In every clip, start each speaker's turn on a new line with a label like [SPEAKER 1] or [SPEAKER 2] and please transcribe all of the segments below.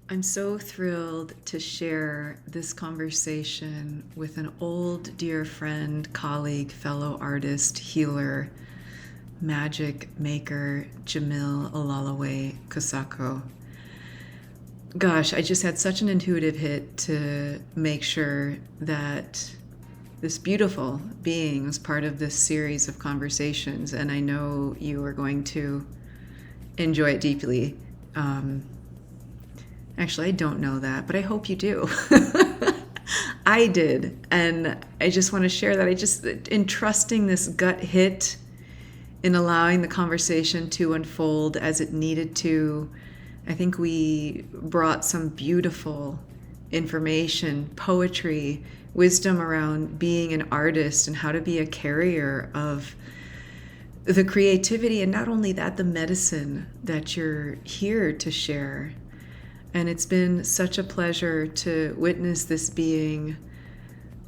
[SPEAKER 1] I'm so thrilled to share this conversation with an old dear friend, colleague, fellow artist, healer, magic maker, Jaamil Olawale Kosoko. Gosh, I just had such an intuitive hit to make sure that this beautiful being was part of this series of conversations, and I know you are going to enjoy it deeply. Um, Actually, I don't know that, but I hope you do. I did. And I just want to share that. In trusting this gut hit, in allowing the conversation to unfold as it needed to, I think we brought some beautiful information, poetry, wisdom around being an artist and how to be a carrier of the creativity. And not only that, the medicine that you're here to share. And it's been such a pleasure to witness this being,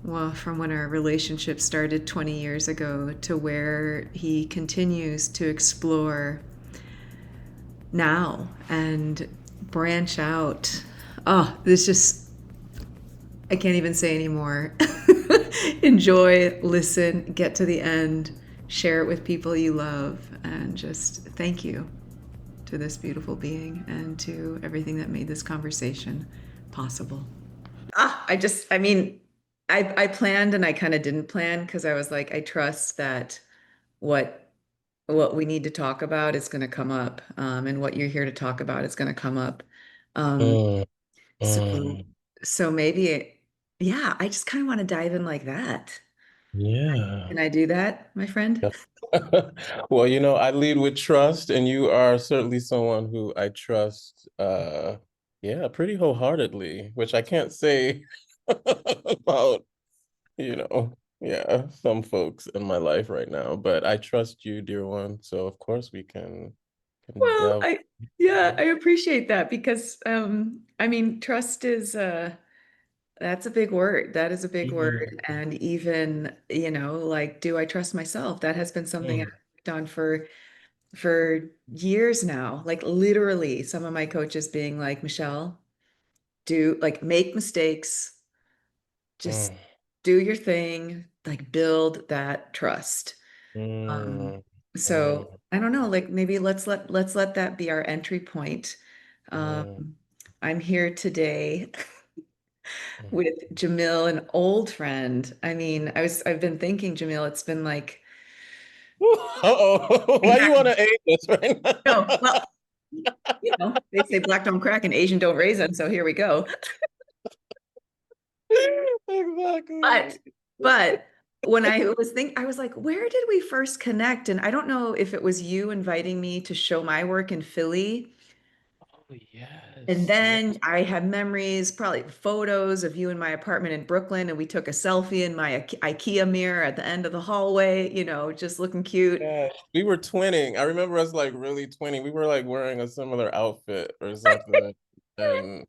[SPEAKER 1] well, from when our relationship started 20 years ago to where he continues to explore now and branch out. Oh, this just, I can't even say anymore. Enjoy, listen, get to the end, share it with people you love, and just thank you to this beautiful being and to everything that made this conversation possible. I planned and I kind of didn't plan because I was like, I trust that what what we need to talk about is going to come up, and what you're here to talk about is going to come up. Um,
[SPEAKER 2] Mm,
[SPEAKER 1] so
[SPEAKER 2] mm,
[SPEAKER 1] so maybe, yeah, I just kind of want to dive in like that.
[SPEAKER 2] yeah.
[SPEAKER 1] Can I do that, my friend?
[SPEAKER 2] Yeah. Well, I lead with trust, and you are certainly someone who I trust, yeah, pretty wholeheartedly, which I can't say about, yeah, some folks in my life right now, but I trust you, dear one. So of course we can
[SPEAKER 1] Well,
[SPEAKER 2] delve.
[SPEAKER 1] I yeah, I appreciate that because I mean, trust is that's a big word. That is a big
[SPEAKER 2] Mm,
[SPEAKER 1] word. And even, like, do I trust myself? That has been something I've
[SPEAKER 2] mm,
[SPEAKER 1] worked on for years now. Like literally, some of my coaches being like, Michelle, do like make mistakes, just
[SPEAKER 2] mm,
[SPEAKER 1] do your thing, like build that trust. Um,
[SPEAKER 2] mm,
[SPEAKER 1] so
[SPEAKER 2] mm,
[SPEAKER 1] I don't know, like maybe let's let that be our entry point.
[SPEAKER 2] mm,
[SPEAKER 1] Um, I'm here today
[SPEAKER 2] mm.
[SPEAKER 1] with Jamil, an old friend. I mean, I've been thinking, Jamil, it's been like
[SPEAKER 2] Uh-oh. Why you want
[SPEAKER 1] exactly.
[SPEAKER 2] to aid this right
[SPEAKER 1] No, well,
[SPEAKER 2] now?
[SPEAKER 1] they say black don't crack and Asian don't raisin, so here we go. But
[SPEAKER 2] Exactly.
[SPEAKER 1] but when I was like, where did we first connect? And I don't know if it was you inviting me to show my work in Philly.
[SPEAKER 2] Oh,
[SPEAKER 1] And
[SPEAKER 2] yes. Yeah.
[SPEAKER 1] then I have memories, probably photos of you in my apartment in Brooklyn, and we took a selfie in my IKEA mirror at the end of the hallway, just looking cute.
[SPEAKER 2] Yeah. We were twinning. I remember us like really twinning. We were like wearing a similar outfit or something. And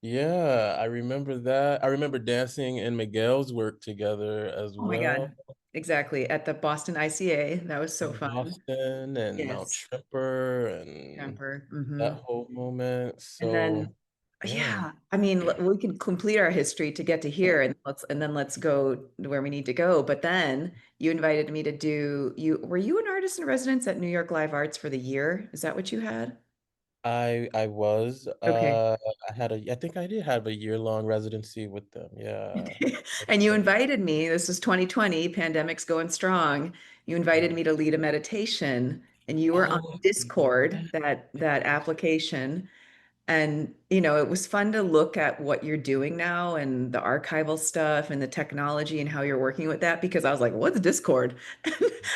[SPEAKER 2] yeah, I remember that. I remember dancing in Miguel's work together as
[SPEAKER 1] Oh my
[SPEAKER 2] well.
[SPEAKER 1] God. Exactly. At the Boston ICA. That was so
[SPEAKER 2] In
[SPEAKER 1] fun.
[SPEAKER 2] Boston and Mount
[SPEAKER 1] Yes.
[SPEAKER 2] Trimper and
[SPEAKER 1] Temper.
[SPEAKER 2] that whole moment.
[SPEAKER 1] And then,
[SPEAKER 2] So yeah.
[SPEAKER 1] yeah, I mean, we can complete our history to get to here, and then let's go where we need to go. But then you invited me to do were you an artist in residence at New York Live Arts for the year? Is that what you had?
[SPEAKER 2] I was
[SPEAKER 1] Okay.
[SPEAKER 2] I think I did have a year-long residency with them. Yeah.
[SPEAKER 1] And you invited me, this is 2020, pandemic's going strong. You invited me to lead a meditation, and you were on
[SPEAKER 2] Oh,
[SPEAKER 1] Discord,
[SPEAKER 2] yeah.
[SPEAKER 1] that application. And, it was fun to look at what you're doing now and the archival stuff and the technology and how you're working with that because I was like, what's Discord?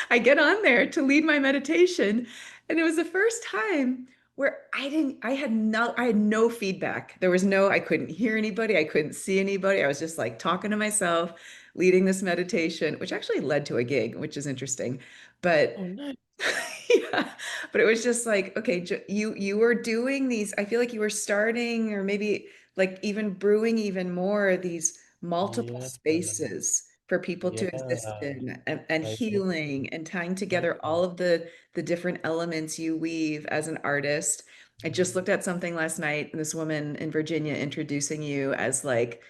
[SPEAKER 1] I get on there to lead my meditation. And it was the first time where I had no feedback. I couldn't hear anybody. I couldn't see anybody. I was just like talking to myself, leading this meditation, which actually led to a gig, which is interesting. But
[SPEAKER 2] Oh, nice.
[SPEAKER 1] yeah, but it was just like, okay, you were doing these. I feel like you were starting, or maybe like even brewing even more these multiple
[SPEAKER 2] Yeah.
[SPEAKER 1] spaces for people to exist
[SPEAKER 2] Yeah.
[SPEAKER 1] in, and
[SPEAKER 2] I
[SPEAKER 1] healing and tying
[SPEAKER 2] yeah.
[SPEAKER 1] together all of the different elements you weave as an artist. I just looked at something last night, and this woman in Virginia introducing you as like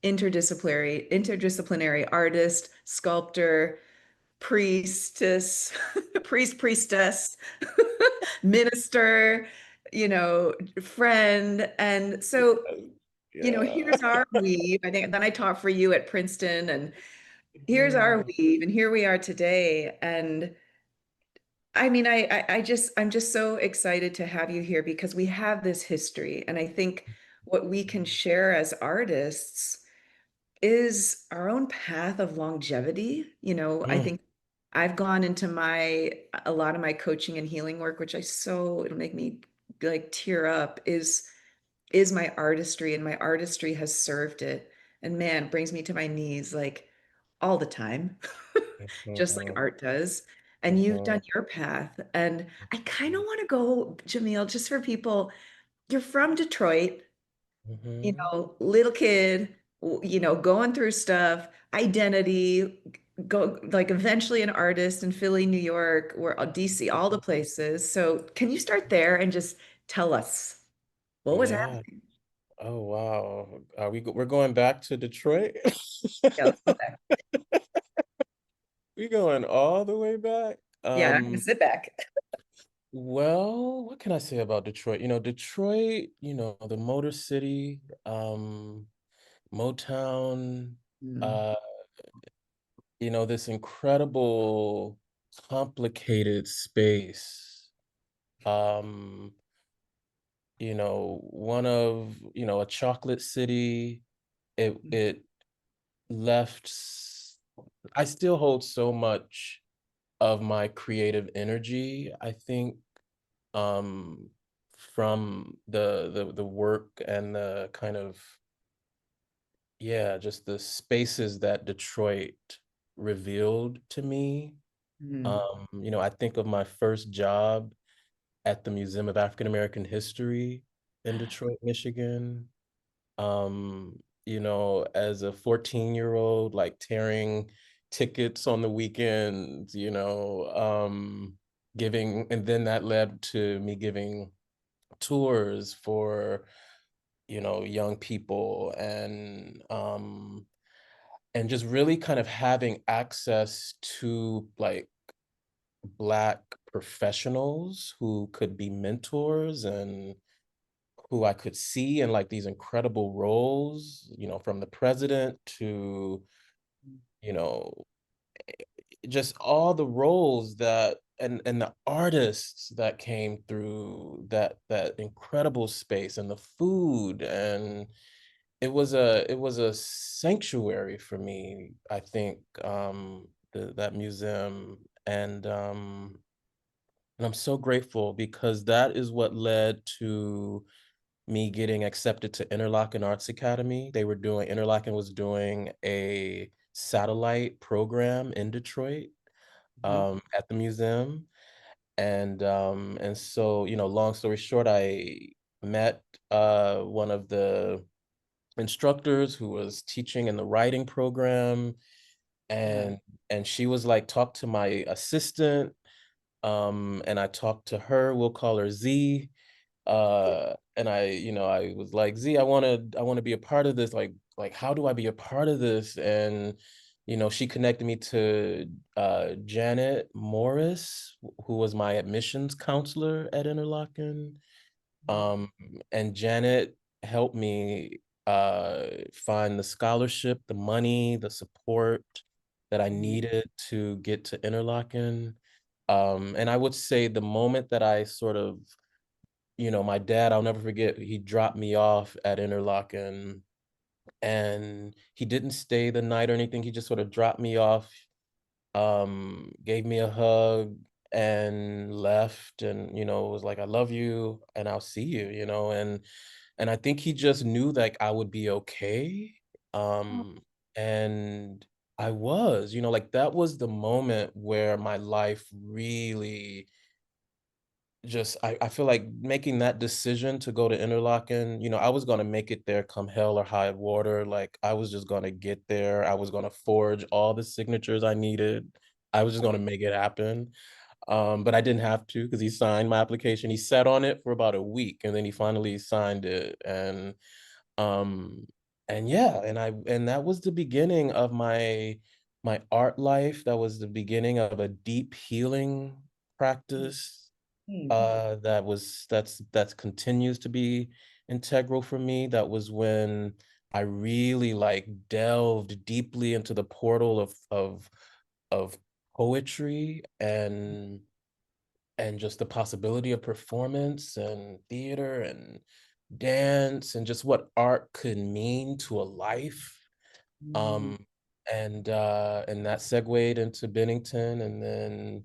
[SPEAKER 1] interdisciplinary artist, sculptor, priestess, priestess, minister, friend. And so,
[SPEAKER 2] Yeah.
[SPEAKER 1] here's our weave. I think then I taught for you at Princeton, and here's our
[SPEAKER 2] Yeah.
[SPEAKER 1] weave, and here we are today. And I mean, I'm just so excited to have you here because we have this history. And I think what we can share as artists is our own path of longevity. I
[SPEAKER 2] Mm,
[SPEAKER 1] think I've gone into a lot of my coaching and healing work, which it'll make me like tear up, is my artistry, and my artistry has served it. And man, brings me to my knees like all the time, just like
[SPEAKER 2] mhm,
[SPEAKER 1] art does. And you've
[SPEAKER 2] mhm,
[SPEAKER 1] done your path. And I kind of want to go, Jamil, just for people, you're from Detroit,
[SPEAKER 2] mhm,
[SPEAKER 1] little kid, going through stuff, identity, go like eventually an artist in Philly, New York, or DC, all the places. So can you start there and just tell us what was
[SPEAKER 2] yeah.
[SPEAKER 1] happening?
[SPEAKER 2] Oh wow. We're going back to Detroit?
[SPEAKER 1] Yeah, let's go back.
[SPEAKER 2] We going all the way back?
[SPEAKER 1] Yeah, I'm gonna sit back.
[SPEAKER 2] Well, what can I say about Detroit? Detroit, the Motor City, Motown,
[SPEAKER 1] Mm,
[SPEAKER 2] uh, this incredible, complicated space. Um, one of, a chocolate city. It left, I still hold so much of my creative energy, I think, um, from the work and the kind of, yeah, just the spaces that Detroit revealed to me.
[SPEAKER 1] mm,
[SPEAKER 2] I think of my first job at the Museum of African American History in Detroit, Michigan. As a 14-year-old, like tearing tickets on the weekends, and then that led to me giving tours for, young people, and just really kind of having access to like Black professionals who could be mentors and who I could see in like these incredible roles, from the president to, you know, just all the roles that and the artists that came through that incredible space, and the food, and it was a sanctuary for me, I think, that museum. And I'm so grateful because that is what led to me getting accepted to Interlochen Arts Academy. Interlochen was doing a satellite program in Detroit,
[SPEAKER 1] mhm,
[SPEAKER 2] at the museum. And so, long story short, I met one of the instructors who was teaching in the writing program,
[SPEAKER 1] yeah.
[SPEAKER 2] and she was like, talk to my assistant. And I talked to her, we'll call her Z. And I was like, Z, I want to be a part of this. Like how do I be a part of this? And she connected me to Janet Morris, who was my admissions counselor at Interlochen. um and Janet helped me find the scholarship, the money, the support that I
[SPEAKER 1] Mhm.
[SPEAKER 2] needed to get to Interlochen. And I would say the moment that I sort of, my dad, I'll never forget, he dropped me off at Interlochen, and he didn't stay the night or anything. He just sort of dropped me off, gave me a hug, and left, and was like, I love you and I'll see you, and I think he just knew like I would be okay. And I was, like that was the moment where my life really just, I feel like making that decision to go to Interlaken, I was gonna make it there come hell or high water. Like I was just gonna get there. I was gonna forge all the signatures I needed. I was just gonna make it happen. But I didn't have to because he signed my application. He sat on it for about a week and then he finally signed it. Um and yeah, and that was the beginning of my art life. That was the beginning of a deep healing practice
[SPEAKER 1] Mm.
[SPEAKER 2] that's continues to be integral for me. That was when I really like delved deeply into the portal of poetry and just the possibility of performance and theater and dance and just what art could mean to a life.
[SPEAKER 1] Mm.
[SPEAKER 2] Um, and that segued into Bennington, and then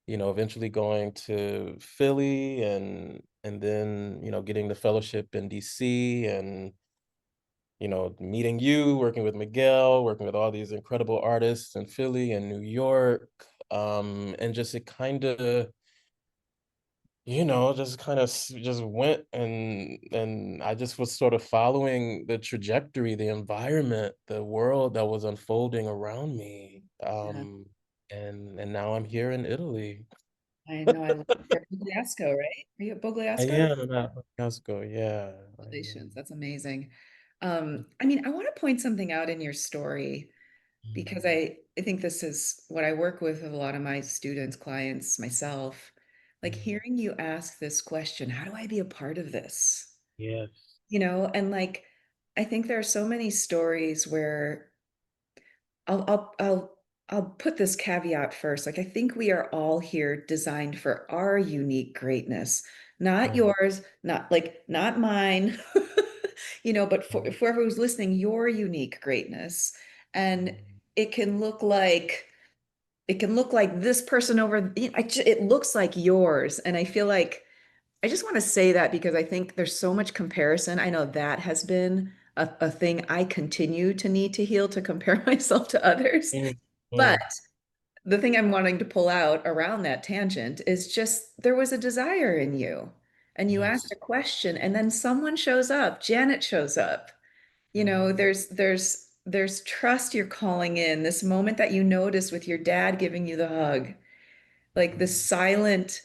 [SPEAKER 2] eventually going to Philly, and then getting the fellowship in DC, and meeting you, working with Miguel, working with all these incredible artists in Philly and New York, and just it kind of just kind of just went, and I just was sort of following the trajectory, the environment, the world that was unfolding around me.
[SPEAKER 1] Yeah,
[SPEAKER 2] And now I'm here in Italy.
[SPEAKER 1] I know. I love your Bugliasco, right? Are you at
[SPEAKER 2] I
[SPEAKER 1] Bugliasco?
[SPEAKER 2] am at Costco, yeah. I
[SPEAKER 1] Congratulations.
[SPEAKER 2] am.
[SPEAKER 1] That's amazing. I mean, I want to point something out in your story because I think this is what I work with a lot of my students, clients, myself. Like
[SPEAKER 2] Mm.
[SPEAKER 1] hearing you ask this question, how do I be a part of this?
[SPEAKER 2] Yes.
[SPEAKER 1] And like I think there are so many stories where I'll I'll I'll I'll put this caveat first. Like I think we are all here designed for our unique greatness, not
[SPEAKER 2] Mm.
[SPEAKER 1] yours, not mine. But for
[SPEAKER 2] Mm.
[SPEAKER 1] whoever who's listening, your unique greatness. And
[SPEAKER 2] Mm.
[SPEAKER 1] it can look like this person over, it looks like yours. And I feel like I just want to say that because I think there's so much comparison. I know that has been a thing I continue to need to heal to compare myself to others.
[SPEAKER 2] Mm.
[SPEAKER 1] But
[SPEAKER 2] Mm.
[SPEAKER 1] the thing I'm wanting to pull out around that tangent is just there was a desire in you and you asked
[SPEAKER 2] Yes.
[SPEAKER 1] a question and then someone shows up. Janet shows up.
[SPEAKER 2] Mm.
[SPEAKER 1] There's trust you're calling in, this moment that you notice with your dad giving you the hug, like the
[SPEAKER 2] Mm.
[SPEAKER 1] silent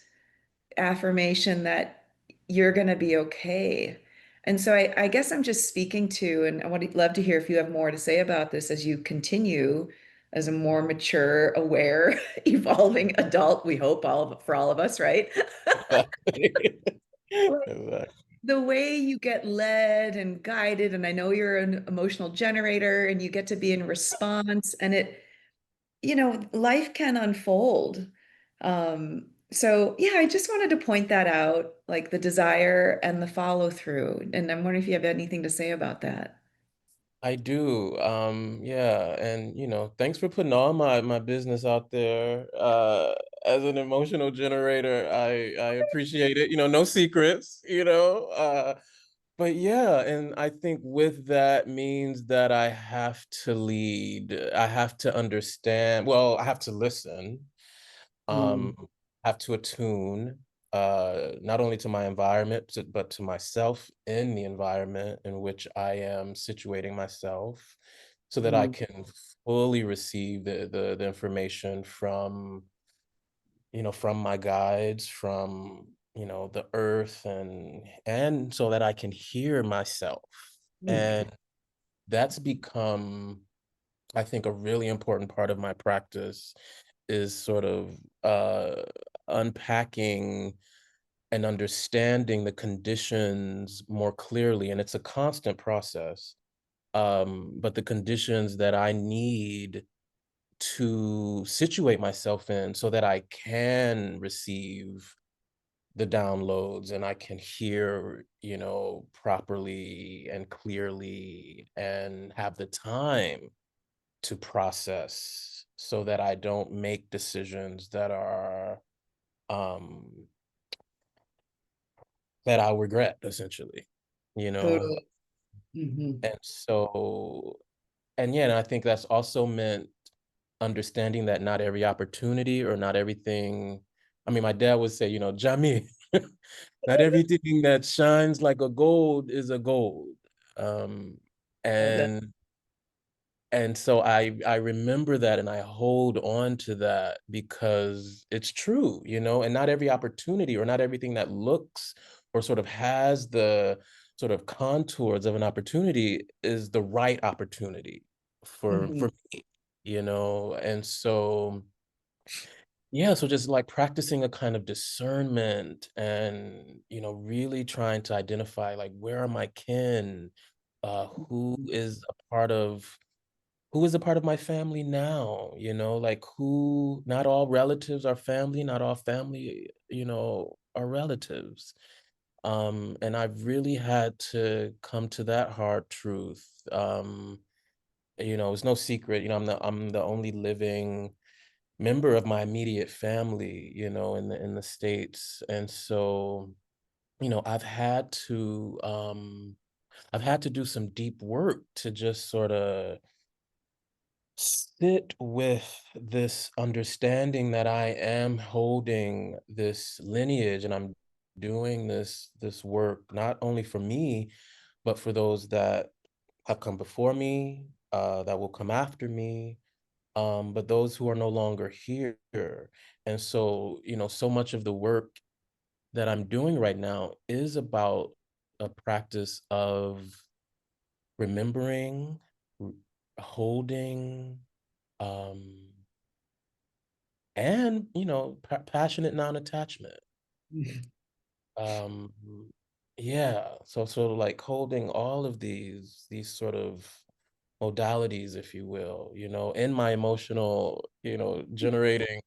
[SPEAKER 1] affirmation that you're going to be okay. And so I guess I'm just speaking to, and I would love to hear if you have more to say about this as you continue as a more mature, aware, evolving adult, we hope for all of us, right?
[SPEAKER 2] Exactly.
[SPEAKER 1] Like
[SPEAKER 2] Exactly.
[SPEAKER 1] the way you get led and guided, and I know you're an emotional generator and you get to be in response, and life can unfold. So yeah, I just wanted to point that out, like the desire and the follow through. And I'm wondering if you have anything to say about that.
[SPEAKER 2] I do. Yeah, and thanks for putting all my business out there. As an emotional generator, I appreciate it. No secrets. But yeah, and I think with that means that I have to lead. I have to understand. Well, I have to listen.
[SPEAKER 1] Mm,
[SPEAKER 2] Have to attune, not only to my environment, but to myself in the environment in which I am situating myself, so that I
[SPEAKER 1] mm.
[SPEAKER 2] can fully receive the information from my guides, from the earth, and so that I can hear myself.
[SPEAKER 1] Mm.
[SPEAKER 2] And that's become, I think, a really important part of my practice, is sort of unpacking and understanding the conditions more clearly. And it's a constant process. But the conditions that I need to situate myself in so that I can receive the downloads and I can hear, properly and clearly, and have the time to process, so that I don't make decisions um that I'll regret, essentially, you know.
[SPEAKER 1] Totally. Hmm.
[SPEAKER 2] And so, and yeah, and I think that's also meant understanding that not every opportunity or not everything. I mean, my dad would say, Jaamil, not everything that shines like a gold is a gold. Um
[SPEAKER 1] Love that.
[SPEAKER 2] and and so I remember that and I hold on to that because it's true, you know, and not every opportunity or not everything that looks or sort of has the sort of contours of an opportunity is the right opportunity for
[SPEAKER 1] Mhm.
[SPEAKER 2] me, you know. And so yeah, so just like practicing a kind of discernment and, you know, really trying to identify like where are my kin, who is a part of my family now, you know, like who, not all relatives are family, not all family, you know, are relatives. And I've really had to come to that hard truth. You know, it's no secret, you know, I'm the only living member of my immediate family, you know, in the States. And so, you know, I've had to do some deep work to just sort of sit with this understanding that I am holding this lineage and I'm doing this work not only for me, but for those that have come before me, that will come after me, but those who are no longer here. And so, you know, so much of the work that I'm doing right now is about a practice of remembering, r- holding, um, and you know, passionate non-attachment. Um, yeah, so like holding all of these sort of modalities, if you will, you know, in my emotional, you know, generating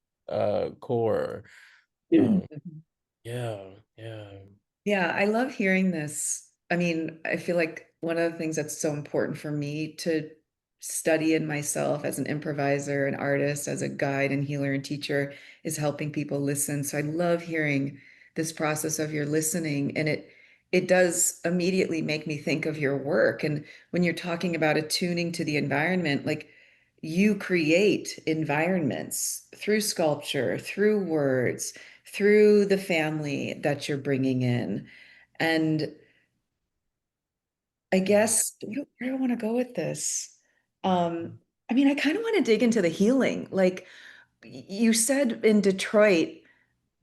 [SPEAKER 2] core. Um, yeah, yeah.
[SPEAKER 1] Yeah, I love hearing this. I mean, I feel like one of the things that's so important for me to study in myself as an improviser, an artist, as a guide and healer and teacher is helping people listen. So I love hearing this process of your listening, and it does immediately make me think of your work. And when you're talking about attuning to the environment, like you create environments through sculpture, through words, through the family that you're bringing in. And I guess, where do I want to go with this? I mean, I kind of want to dig into the healing. Like you said in Detroit,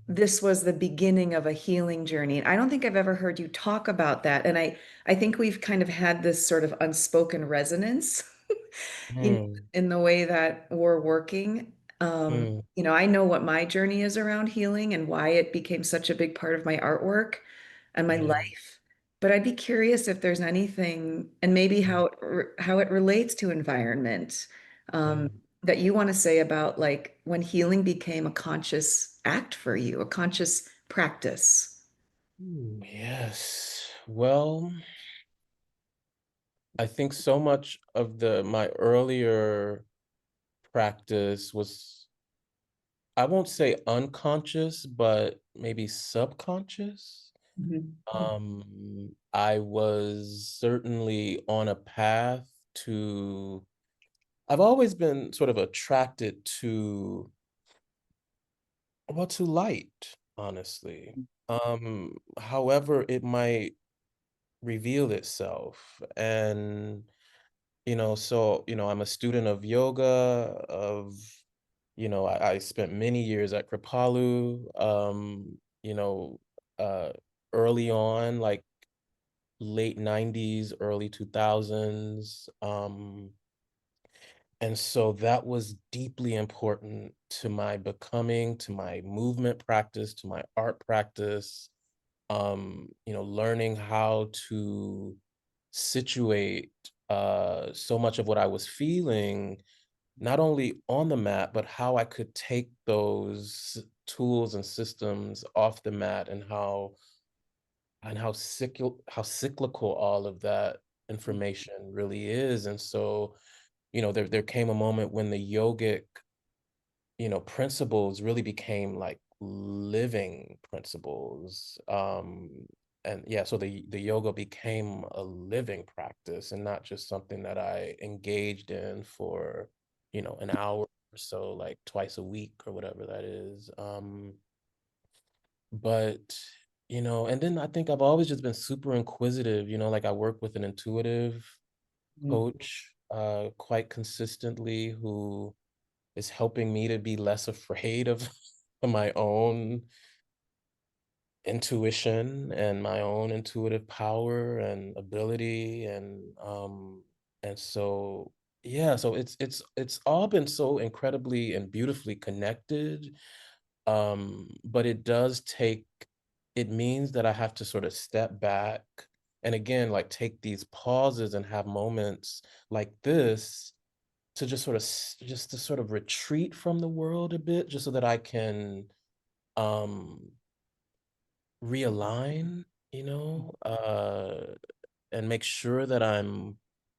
[SPEAKER 1] this was the beginning of a healing journey. And I don't think I've ever heard you talk about that. And I think we've kind of had this sort of unspoken resonance, you know,
[SPEAKER 2] Mm,
[SPEAKER 1] in the way that we're working.
[SPEAKER 2] mm,
[SPEAKER 1] I know what my journey is around healing and why it became such a big part of my artwork and my
[SPEAKER 2] yeah,
[SPEAKER 1] life. But I'd be curious if there's anything, and maybe how it relates to environment,
[SPEAKER 2] yeah.
[SPEAKER 1] that you want to say about like when healing became a conscious act for you, a conscious practice.
[SPEAKER 2] Yes. Well, I think so much of the my earlier practice was, I won't say unconscious, but maybe subconscious.
[SPEAKER 1] Mhm.
[SPEAKER 2] I was certainly on a path to, I've always been sort of attracted to, well, to light, honestly. However it might reveal itself. And, you know, so, you know, I'm a student of yoga, of, you know, I spent many years at Kripalu, you know, uh, early on, like late 90s, early 2000s. And so that was deeply important to my becoming, to my movement practice, to my art practice, you know, learning how to situate so much of what I was feeling, not only on the mat, but how I could take those tools and systems off the mat and how cyclical all of that information really is. And so, you know, there came a moment when the yogic, you know, principles really became like living principles. And yeah, so the yoga became a living practice and not just something that I engaged in for, you know, an hour or so, like twice a week or whatever that is. But you know, and then I think I've always just been super inquisitive, you know, like I work with an intuitive
[SPEAKER 1] Mm.
[SPEAKER 2] coach. quite consistently, who is helping me to be less afraid of my own intuition and my own intuitive power and ability. And so yeah, so it's all been so incredibly and beautifully connected. But it means that I have to sort of step back and again, like take these pauses and have moments like this to just to sort of retreat from the world a bit, just so that I can um realign, and make sure that I'm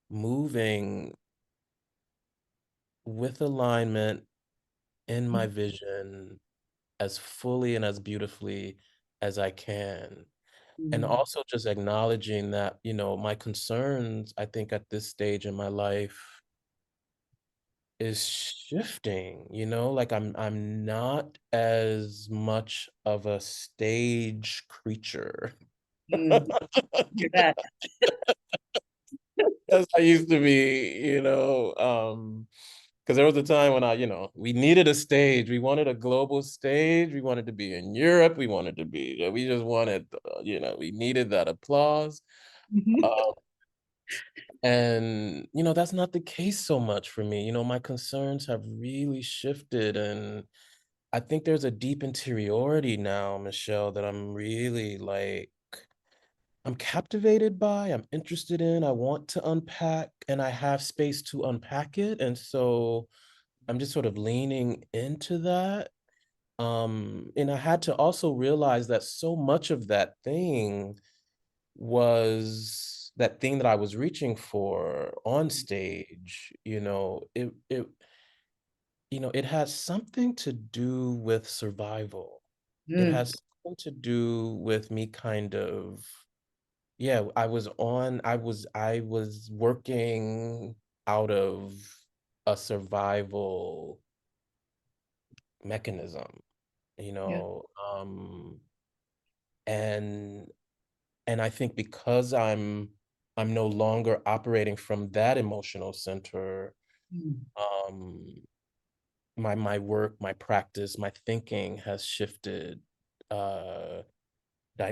[SPEAKER 2] moving with alignment in my vision as fully and as beautifully as I can. And
[SPEAKER 1] Mhm.
[SPEAKER 2] also just acknowledging that, my concerns, I think at this stage in my life is shifting, like I'm not as much of a stage creature
[SPEAKER 1] Mm, hear that.
[SPEAKER 2] as I used to be, because there was a time when we needed a stage. We wanted a global stage. We wanted to be in Europe. We just wanted, we needed that applause.
[SPEAKER 1] Mhm.
[SPEAKER 2] Uh, and, that's not the case so much for me. My concerns have really shifted. And I think there's a deep interiority now, Michelle, that I'm really like, I'm captivated by, I'm interested in, I want to unpack, and I have space to unpack it. And so I'm just sort of leaning into that. And I had to also realize that so much of that thing that I was reaching for on stage, it has something to do with survival. It
[SPEAKER 1] Mm,
[SPEAKER 2] has something to do with me kind of, yeah, I was working out of a survival mechanism, you
[SPEAKER 1] yeah.
[SPEAKER 2] know, um, and and I think because I'm no longer operating from that emotional center,
[SPEAKER 1] Mm,
[SPEAKER 2] um, my work, my practice, my thinking has shifted uh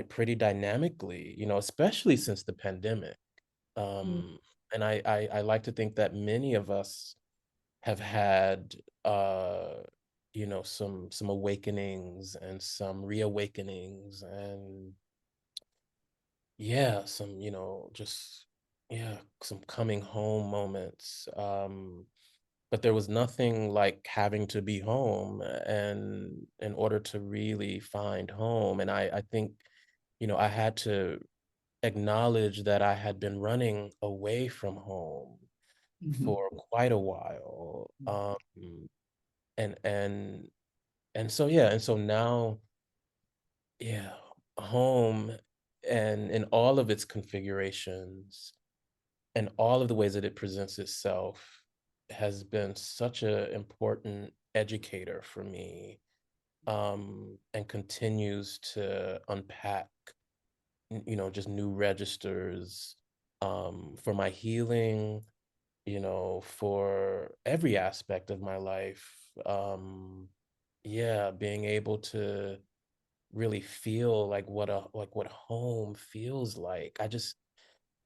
[SPEAKER 2] pretty dynamically, especially since the pandemic.
[SPEAKER 1] mm,
[SPEAKER 2] Um, and I like to think that many of us have had some awakenings and some reawakenings, and yeah, some, just yeah, some coming home moments. But there was nothing like having to be home and in order to really find home. And I think, I had to acknowledge that I had been running away from home
[SPEAKER 1] mhm,
[SPEAKER 2] for quite a while. And and and so yeah, and so now, yeah, home and in all of its configurations and all of the ways that it presents itself has been such an important educator for me, and continues to unpack, just new registers, for my healing, for every aspect of my life. Yeah, being able to really feel like what home feels like.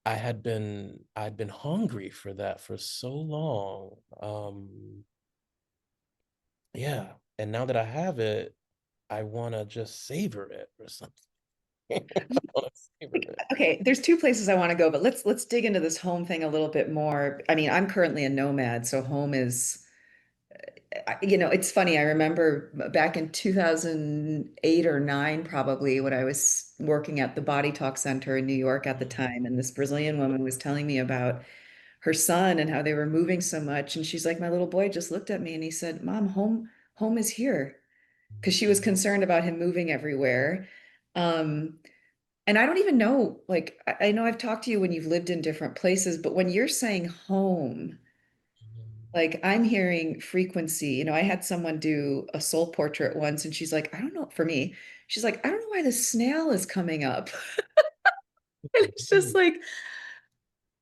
[SPEAKER 2] I'd been hungry for that for so long. Yeah, and now that I have it, I want to just savor it or something. I want to savor it.
[SPEAKER 1] Okay, there's two places I want to go, but let's dig into this home thing a little bit more. I mean, I'm currently a nomad, so home is, it's funny. I remember back in 2008 or 9, probably, when I was working at the Body Talk Center in New York at the time, and this Brazilian woman was telling me about her son and how they were moving so much. And she's like, my little boy just looked at me and he said, Mom, home is here. Because she was concerned about him moving everywhere. Um, and I don't even know, like, I know I've talked to you when you've lived in different places, but when you're saying home, like I'm hearing frequency. I had someone do a soul portrait once, and she's like, I don't know, for me, she's like, I don't know why the snail is coming up. And it's just like,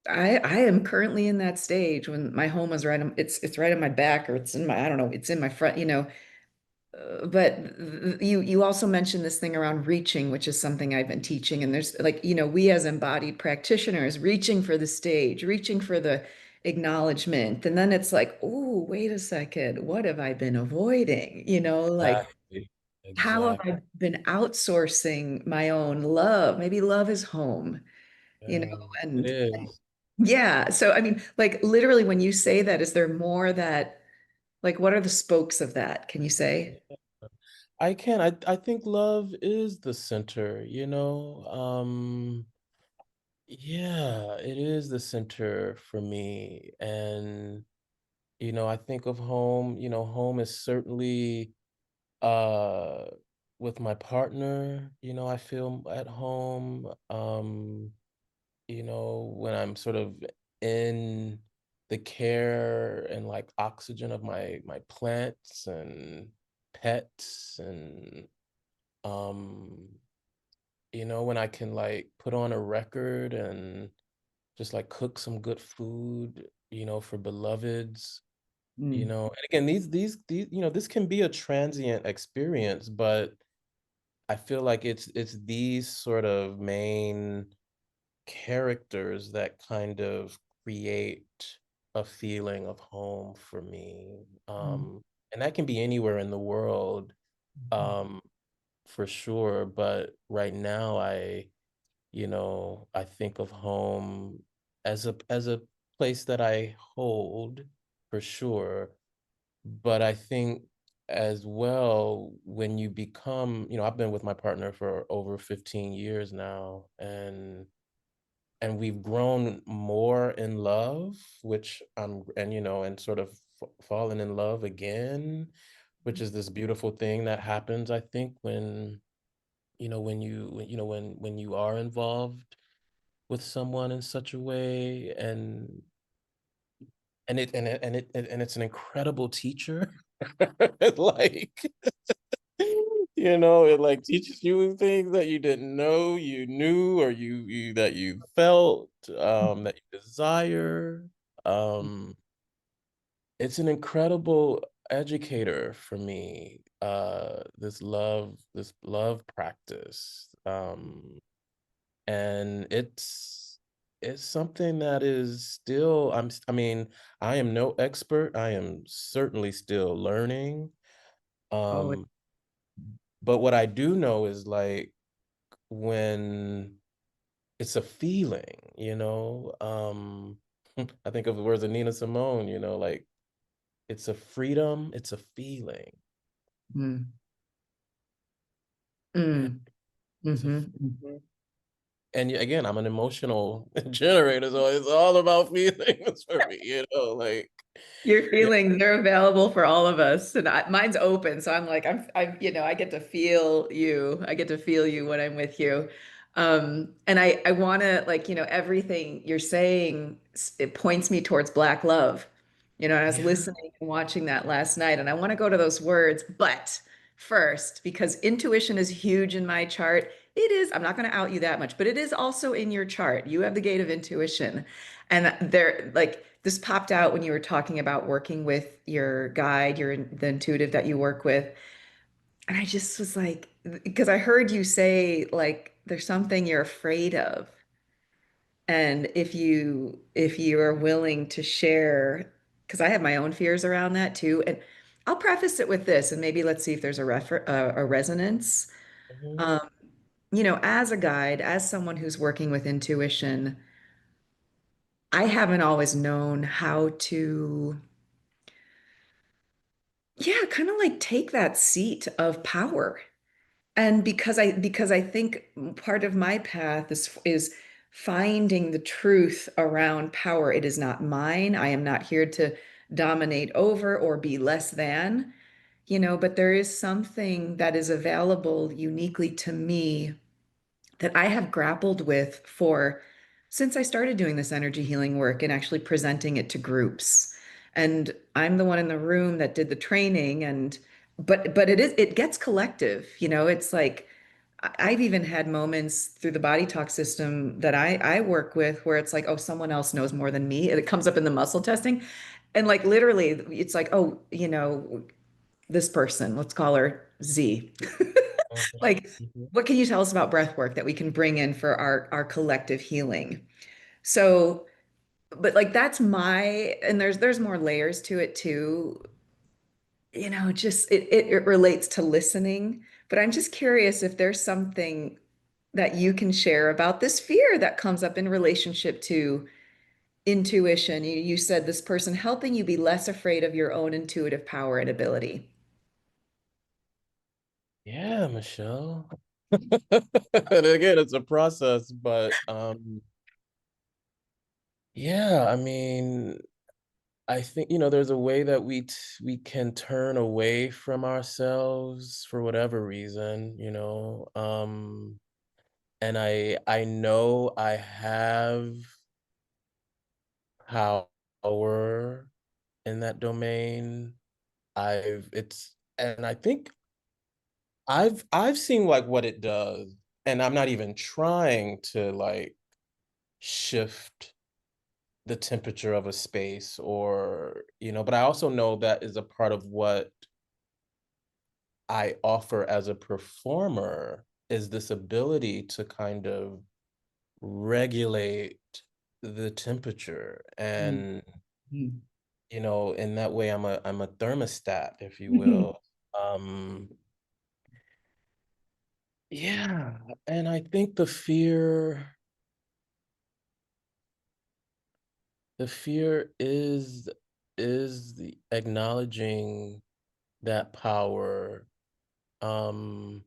[SPEAKER 1] I am currently in that stage when my home is right on, it's right on my back, or it's in my, I don't know, it's in my front, but you also mentioned this thing around reaching, which is something I've been teaching. And there's like, we as embodied practitioners reaching for the stage, reaching for the acknowledgement. And then it's like, oh, wait a second, what have I been avoiding? Like,
[SPEAKER 2] Exactly.
[SPEAKER 1] how have
[SPEAKER 2] Exactly.
[SPEAKER 1] I been outsourcing my own love? Maybe love is home, you know,
[SPEAKER 2] Yeah, it
[SPEAKER 1] and
[SPEAKER 2] is.
[SPEAKER 1] yeah. So, I mean, like literally when you say that, is there more that, like, what are the spokes of that? Can you say?
[SPEAKER 2] I can. I think love is the center, you know. Yeah, it is the center for me. And, I think of home, home is certainly uh with my partner, I feel at home. When I'm sort of in the care and like oxygen of my plants and pets and um when I can like put on a record and just like cook some good food, for beloveds,
[SPEAKER 1] Mm,
[SPEAKER 2] and again these this can be a transient experience, but I feel like it's these sort of main characters that kind of create a feeling of home for me.
[SPEAKER 1] mm,
[SPEAKER 2] And that can be anywhere in the world,
[SPEAKER 1] mm,
[SPEAKER 2] um, for sure. But right now, I think of home as a place that I hold for sure. But I think as well, when you become, I've been with my partner for over 15 years now, and we've grown more in love, which and sort of fallen in love again, which is this beautiful thing that happens, I think, when you are involved with someone in such a way, and it's an incredible teacher. Like, it like teaches you things that you didn't know you knew, or you that you felt, that you desire. Um, it's an incredible educator for me, this love practice. And it's something that is still, I mean, I am no expert. I am certainly still learning.
[SPEAKER 1] oh,
[SPEAKER 2] Um, but what I do know is like when it's a feeling, I think of the words of Nina Simone, like it's a freedom, it's a feeling.
[SPEAKER 1] mm,
[SPEAKER 2] Yeah,
[SPEAKER 1] mm,
[SPEAKER 2] it's a
[SPEAKER 1] mhm.
[SPEAKER 2] and again, I'm an emotional generator, so it's all about feelings for me, like
[SPEAKER 1] Your
[SPEAKER 2] yeah,
[SPEAKER 1] feelings are available for all of us, and mine's open. So I'm like, I get to feel you. I get to feel you when I'm with you. And I want to like, everything you're saying, it points me towards Black love. I was
[SPEAKER 2] yeah.
[SPEAKER 1] listening and watching that last night, and I want to go to those words, but first, because intuition is huge in my chart. It is, I'm not going to out you that much, but it is also in your chart. You have the gate of intuition. And there, like, this popped out when you were talking about working with your guide, the intuitive that you work with. And I just was like, because I heard you say, like, there's something you're afraid of. And if you are willing to share, because I have my own fears around that too. And I'll preface it with this, and maybe let's see if there's a resonance.
[SPEAKER 2] Mhm.
[SPEAKER 1] Um, as a guide, as someone who's working with intuition, I haven't always known how to, yeah, kind of like take that seat of power. And because I think part of my path is finding the truth around power. It is not mine. I am not here to dominate over or be less than, but there is something that is available uniquely to me that I have grappled with for since I started doing this energy healing work and actually presenting it to groups. And I'm the one in the room that did the training, and but it gets collective, it's like I've even had moments through the body talk system that I work with where it's like, oh, someone else knows more than me. And it comes up in the muscle testing. And like literally, it's like, oh, this person, let's call her Z.
[SPEAKER 2] Mhm,
[SPEAKER 1] Like,
[SPEAKER 2] mhm.
[SPEAKER 1] what can you tell us about breath work that we can bring in for our collective healing? So, but like that's and there's more layers to it too. Just it relates to listening. But I'm just curious if there's something that you can share about this fear that comes up in relationship to intuition. You said this person helping you be less afraid of your own intuitive power and ability.
[SPEAKER 2] Yeah, Michelle. And again, it's a process, but yeah, I mean, I think, there's a way that we can turn away from ourselves for whatever reason. And I know I have power in that domain. And I think I've seen like what it does, and I'm not even trying to like shift the temperature of a space but I also know that is a part of what I offer as a performer is this ability to kind of regulate the temperature. And
[SPEAKER 1] Mhm.
[SPEAKER 2] in that way I'm a thermostat, if you will. um yeah, and I think the fear is the acknowledging that power. um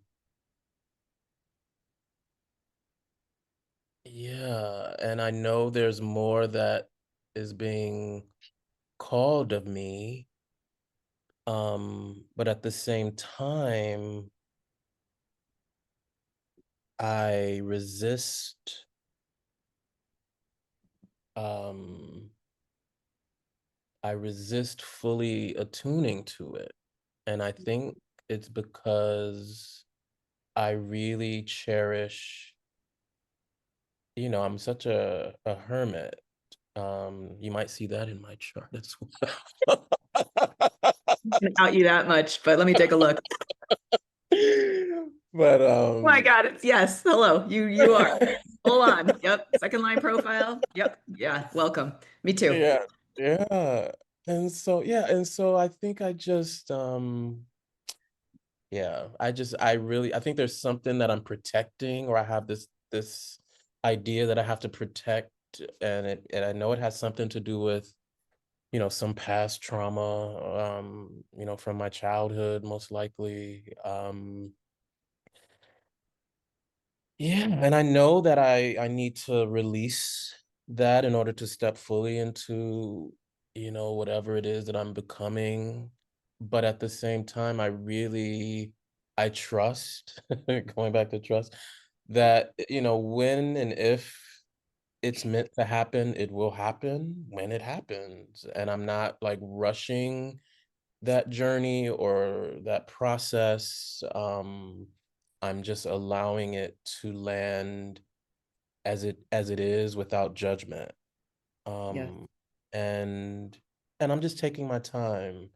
[SPEAKER 2] Yeah, and I know there's more that is being called of me, but at the same time, I resist, um, I resist fully attuning to it. And I think it's because I really cherish, I'm such a hermit. You might see that in my chart as well.
[SPEAKER 1] Out you that much, but let me take a look.
[SPEAKER 2] But
[SPEAKER 1] Oh my God, it's yes. Hello. You are. Hold on. Yep. Second line profile. Yep. Yeah. Welcome. Me too.
[SPEAKER 2] yeah, yeah. And so I think I think there's something that I'm protecting, or I have this idea that I have to protect, and I know it has something to do with, some past trauma, from my childhood, most likely. Yeah, and I know that I need to release that in order to step fully into, whatever it is that I'm becoming. But at the same time, I trust, going back to trust, that, when and if it's meant to happen, it will happen when it happens. And I'm not like rushing that journey or that process. I'm just allowing it to land as it is, without judgment.
[SPEAKER 1] Yeah.
[SPEAKER 2] Um, and and I'm just taking my time.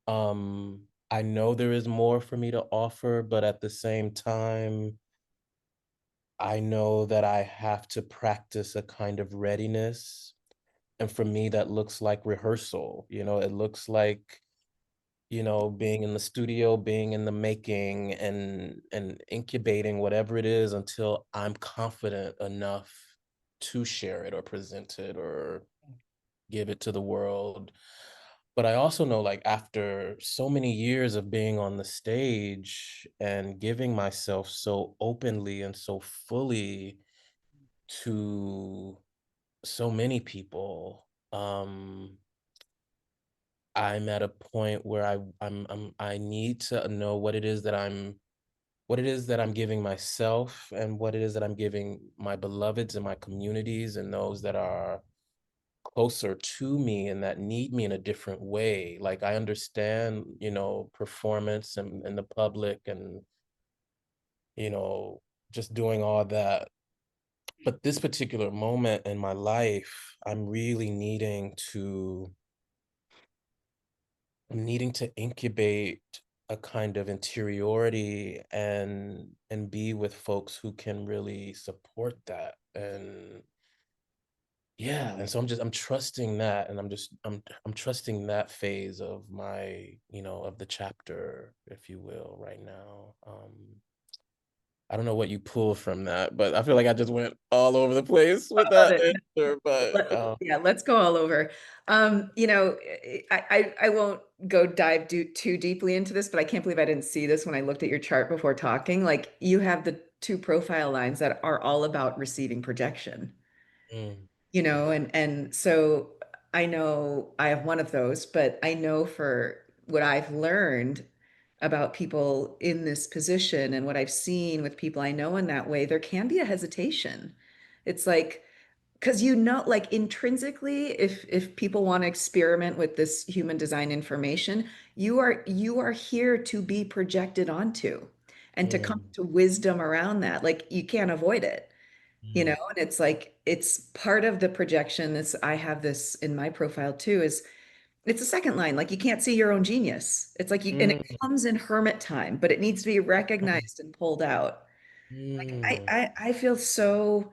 [SPEAKER 2] I know there is more for me to offer, but at the same time, I know that I have to practice a kind of readiness. And for me, that looks like rehearsal. It looks like, being in the studio, being in the making, and incubating whatever it is until I'm confident enough to share it or present it or give it to the world. But I also know, like, after so many years of being on the stage and giving myself so openly and so fully to so many people, I'm at a point where I need to know what it is that I'm giving myself, and what it is that I'm giving my beloveds and my communities and those that are closer to me and that need me in a different way. Like, I understand, performance and the public, and you know, just doing all that. But this particular moment in my life, I'm needing to incubate a kind of interiority and be with folks who can really support that. And yeah, and so I'm trusting that, and I'm trusting that phase of my, of the chapter, if you will, right now. I don't know what you pull from that, but I feel like I just went all over the place with
[SPEAKER 1] Love
[SPEAKER 2] that
[SPEAKER 1] it.
[SPEAKER 2] answer. But
[SPEAKER 1] Yeah, let's go all over. I won't go dive too deeply into this, but I can't believe I didn't see this when I looked at your chart before talking. Like you have the two profile lines that are all about receiving projection.
[SPEAKER 2] mm,
[SPEAKER 1] And so I know I have one of those, but I know for what I've learned about people in this position and what I've seen with people I know in that way, there can be a hesitation. It's like, because like intrinsically, if people want to experiment with this human design information, you are here to be projected onto and to come
[SPEAKER 2] mm,
[SPEAKER 1] to wisdom around that. Like you can't avoid it,
[SPEAKER 2] mm,
[SPEAKER 1] and it's like it's part of the projection. This I have this in my profile too, is it's a second line. Like you can't see your own genius. It's like and it
[SPEAKER 2] mm,
[SPEAKER 1] comes in hermit time, but it needs to be recognized and pulled out. Like
[SPEAKER 2] mm,
[SPEAKER 1] I feel so,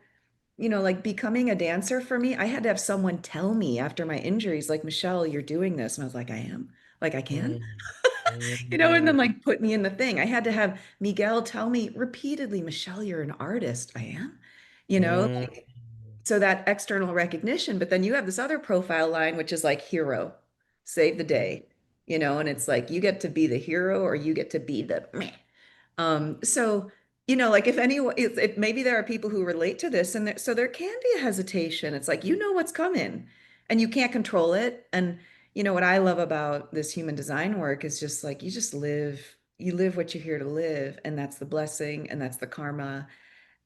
[SPEAKER 1] like becoming a dancer for me, I had to have someone tell me after my injuries, like, Michelle, you're doing this. And I was like, I am. Like, I can,
[SPEAKER 2] mm,
[SPEAKER 1] and
[SPEAKER 2] mm,
[SPEAKER 1] then like put me in the thing. I had to have Miguel tell me repeatedly, Michelle, you're an artist. I am,
[SPEAKER 2] mm,
[SPEAKER 1] like, so that external recognition. But then you have this other profile line, which is like hero, save the day, and it's like you get to be the hero or you get to be the meh. So, like if anyone, if maybe there are people who relate to this, and so there can be a hesitation. It's like you know what's coming, and you can't control it. And what I love about this human design work is just like you live what you're here to live, and that's the blessing, and that's the karma,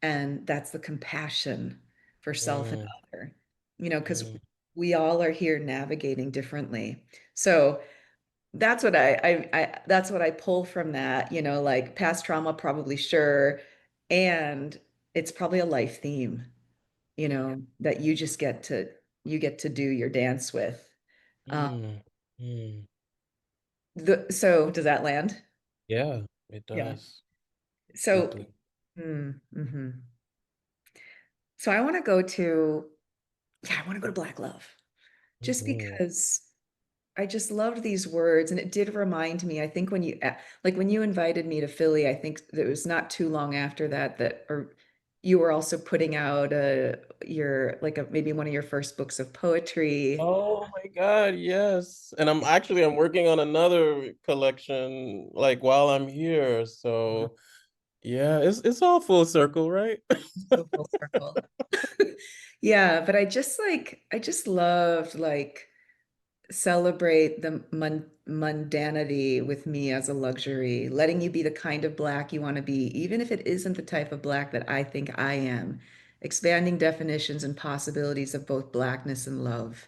[SPEAKER 1] and that's the compassion for self and
[SPEAKER 2] mm,
[SPEAKER 1] other. Because
[SPEAKER 2] mm,
[SPEAKER 1] we all are here navigating differently. So that's what that's what I pull from that, like past trauma, probably sure. And it's probably a life theme, that you get to do your dance with. Um,
[SPEAKER 2] mm, mm.
[SPEAKER 1] so does that land?
[SPEAKER 2] Yeah, it
[SPEAKER 1] Yeah.
[SPEAKER 2] does
[SPEAKER 1] So,
[SPEAKER 2] deeply.
[SPEAKER 1] mm-hmm. So I want to go to, yeah, I want to go to Black Love just
[SPEAKER 2] Mhm.
[SPEAKER 1] because I just loved these words, and it did remind me. I think when you invited me to Philly, I think it was not too long after that, or you were also putting out your like maybe one of your first books of poetry.
[SPEAKER 2] Oh my God, yes. And I'm working on another collection like while I'm here. So yeah, it's all full circle, right?
[SPEAKER 1] So full circle. Yeah, but I just loved like celebrate the mundanity with me as a luxury, letting you be the kind of black you want to be, even if it isn't the type of black that I think I am, expanding definitions and possibilities of both blackness and love.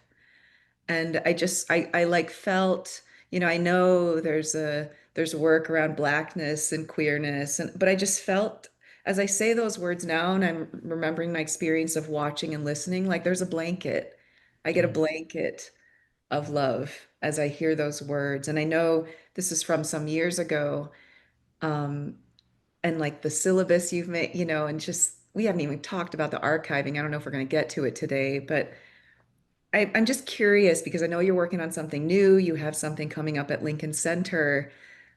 [SPEAKER 1] And I like felt, I know there's work around blackness and queerness, but I just felt as I say those words now and I'm remembering my experience of watching and listening, like there's a blanket. I get a
[SPEAKER 2] Mm,
[SPEAKER 1] blanket of love as I hear those words. And I know this is from some years ago. Um, and like the syllabus you've made, and just we haven't even talked about the archiving. I don't know if we're going to get to it today, but I'm just curious because I know you're working on something new. You have something coming up at Lincoln Center.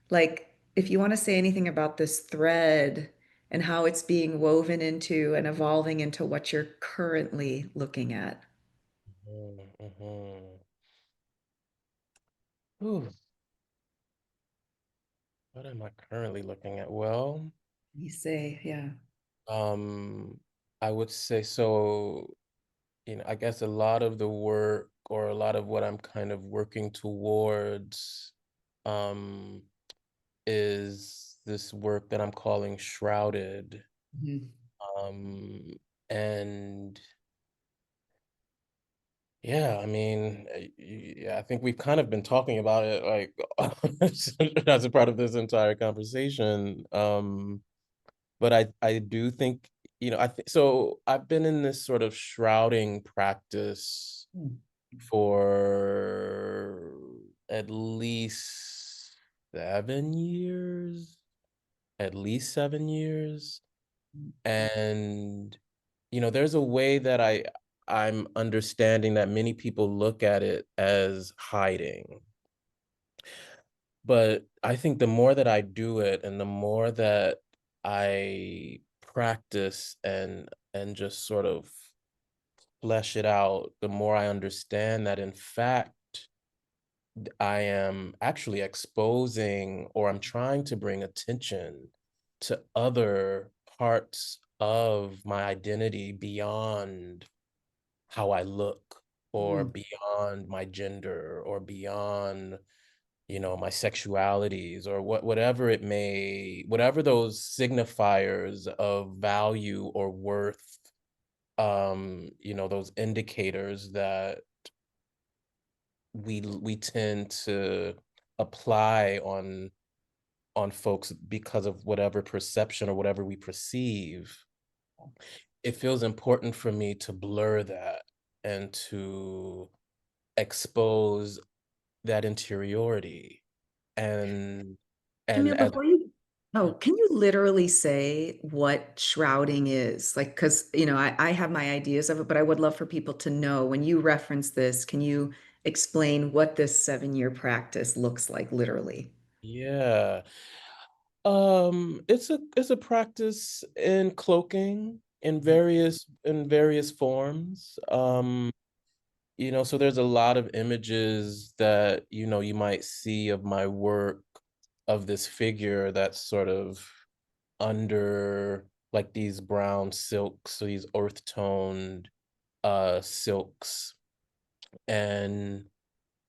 [SPEAKER 1] Like, if you want to say anything about this thread and how it's being woven into and evolving into what you're currently looking at.
[SPEAKER 2] mhm, mhm. Ooh, what am I currently looking at? Well,
[SPEAKER 1] You say, yeah.
[SPEAKER 2] um, I would say so, I guess a lot of the work or a lot of what I'm kind of working towards, um, is this work that I'm calling Shrouded.
[SPEAKER 1] Mhm.
[SPEAKER 2] Um, and yeah, I mean, yeah, I think we've kind of been talking about it like as a part of this entire conversation. but I do think, I think so. I've been in this sort of shrouding practice
[SPEAKER 3] Mm.
[SPEAKER 2] for at least 7 years, at least 7 years. And, there's a way that I'm understanding that many people look at it as hiding. But I think the more that I do it and the more that I practice and just sort of flesh it out, the more I understand that in fact I am actually exposing, or I'm trying to bring attention to other parts of my identity beyond how I look, or
[SPEAKER 3] Mm.
[SPEAKER 2] beyond my gender, or beyond, my sexualities, or whatever it may, whatever those signifiers of value or worth, those indicators that we tend to apply on folks because of whatever perception or whatever we perceive. It feels important for me to blur that and to expose that interiority. and and
[SPEAKER 3] Jamil,
[SPEAKER 2] as
[SPEAKER 3] before you,
[SPEAKER 2] yeah.
[SPEAKER 3] oh, can you literally say what shrouding is? Like, because, I have my ideas of it, but I would love for people to know when you reference this, can you explain what this 7-year practice looks like, literally?
[SPEAKER 2] Yeah. It's a practice in cloaking in various forms. So there's a lot of images that, you might see of my work, of this figure that's sort of under like these brown silks, so these earth toned silks. And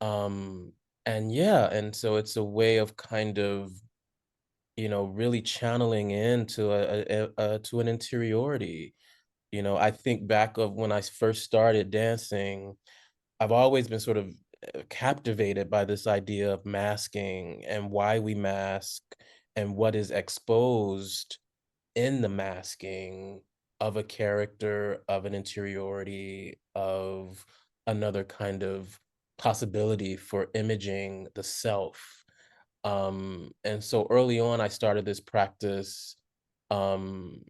[SPEAKER 2] um and yeah, and so it's a way of kind of, really channeling into to an interiority. I think back of when I first started dancing. I've always been sort of captivated by this idea of masking and why we mask and what is exposed in the masking of a character, of an interiority, of another kind of possibility for imaging the self. And so early on, I started this practice um,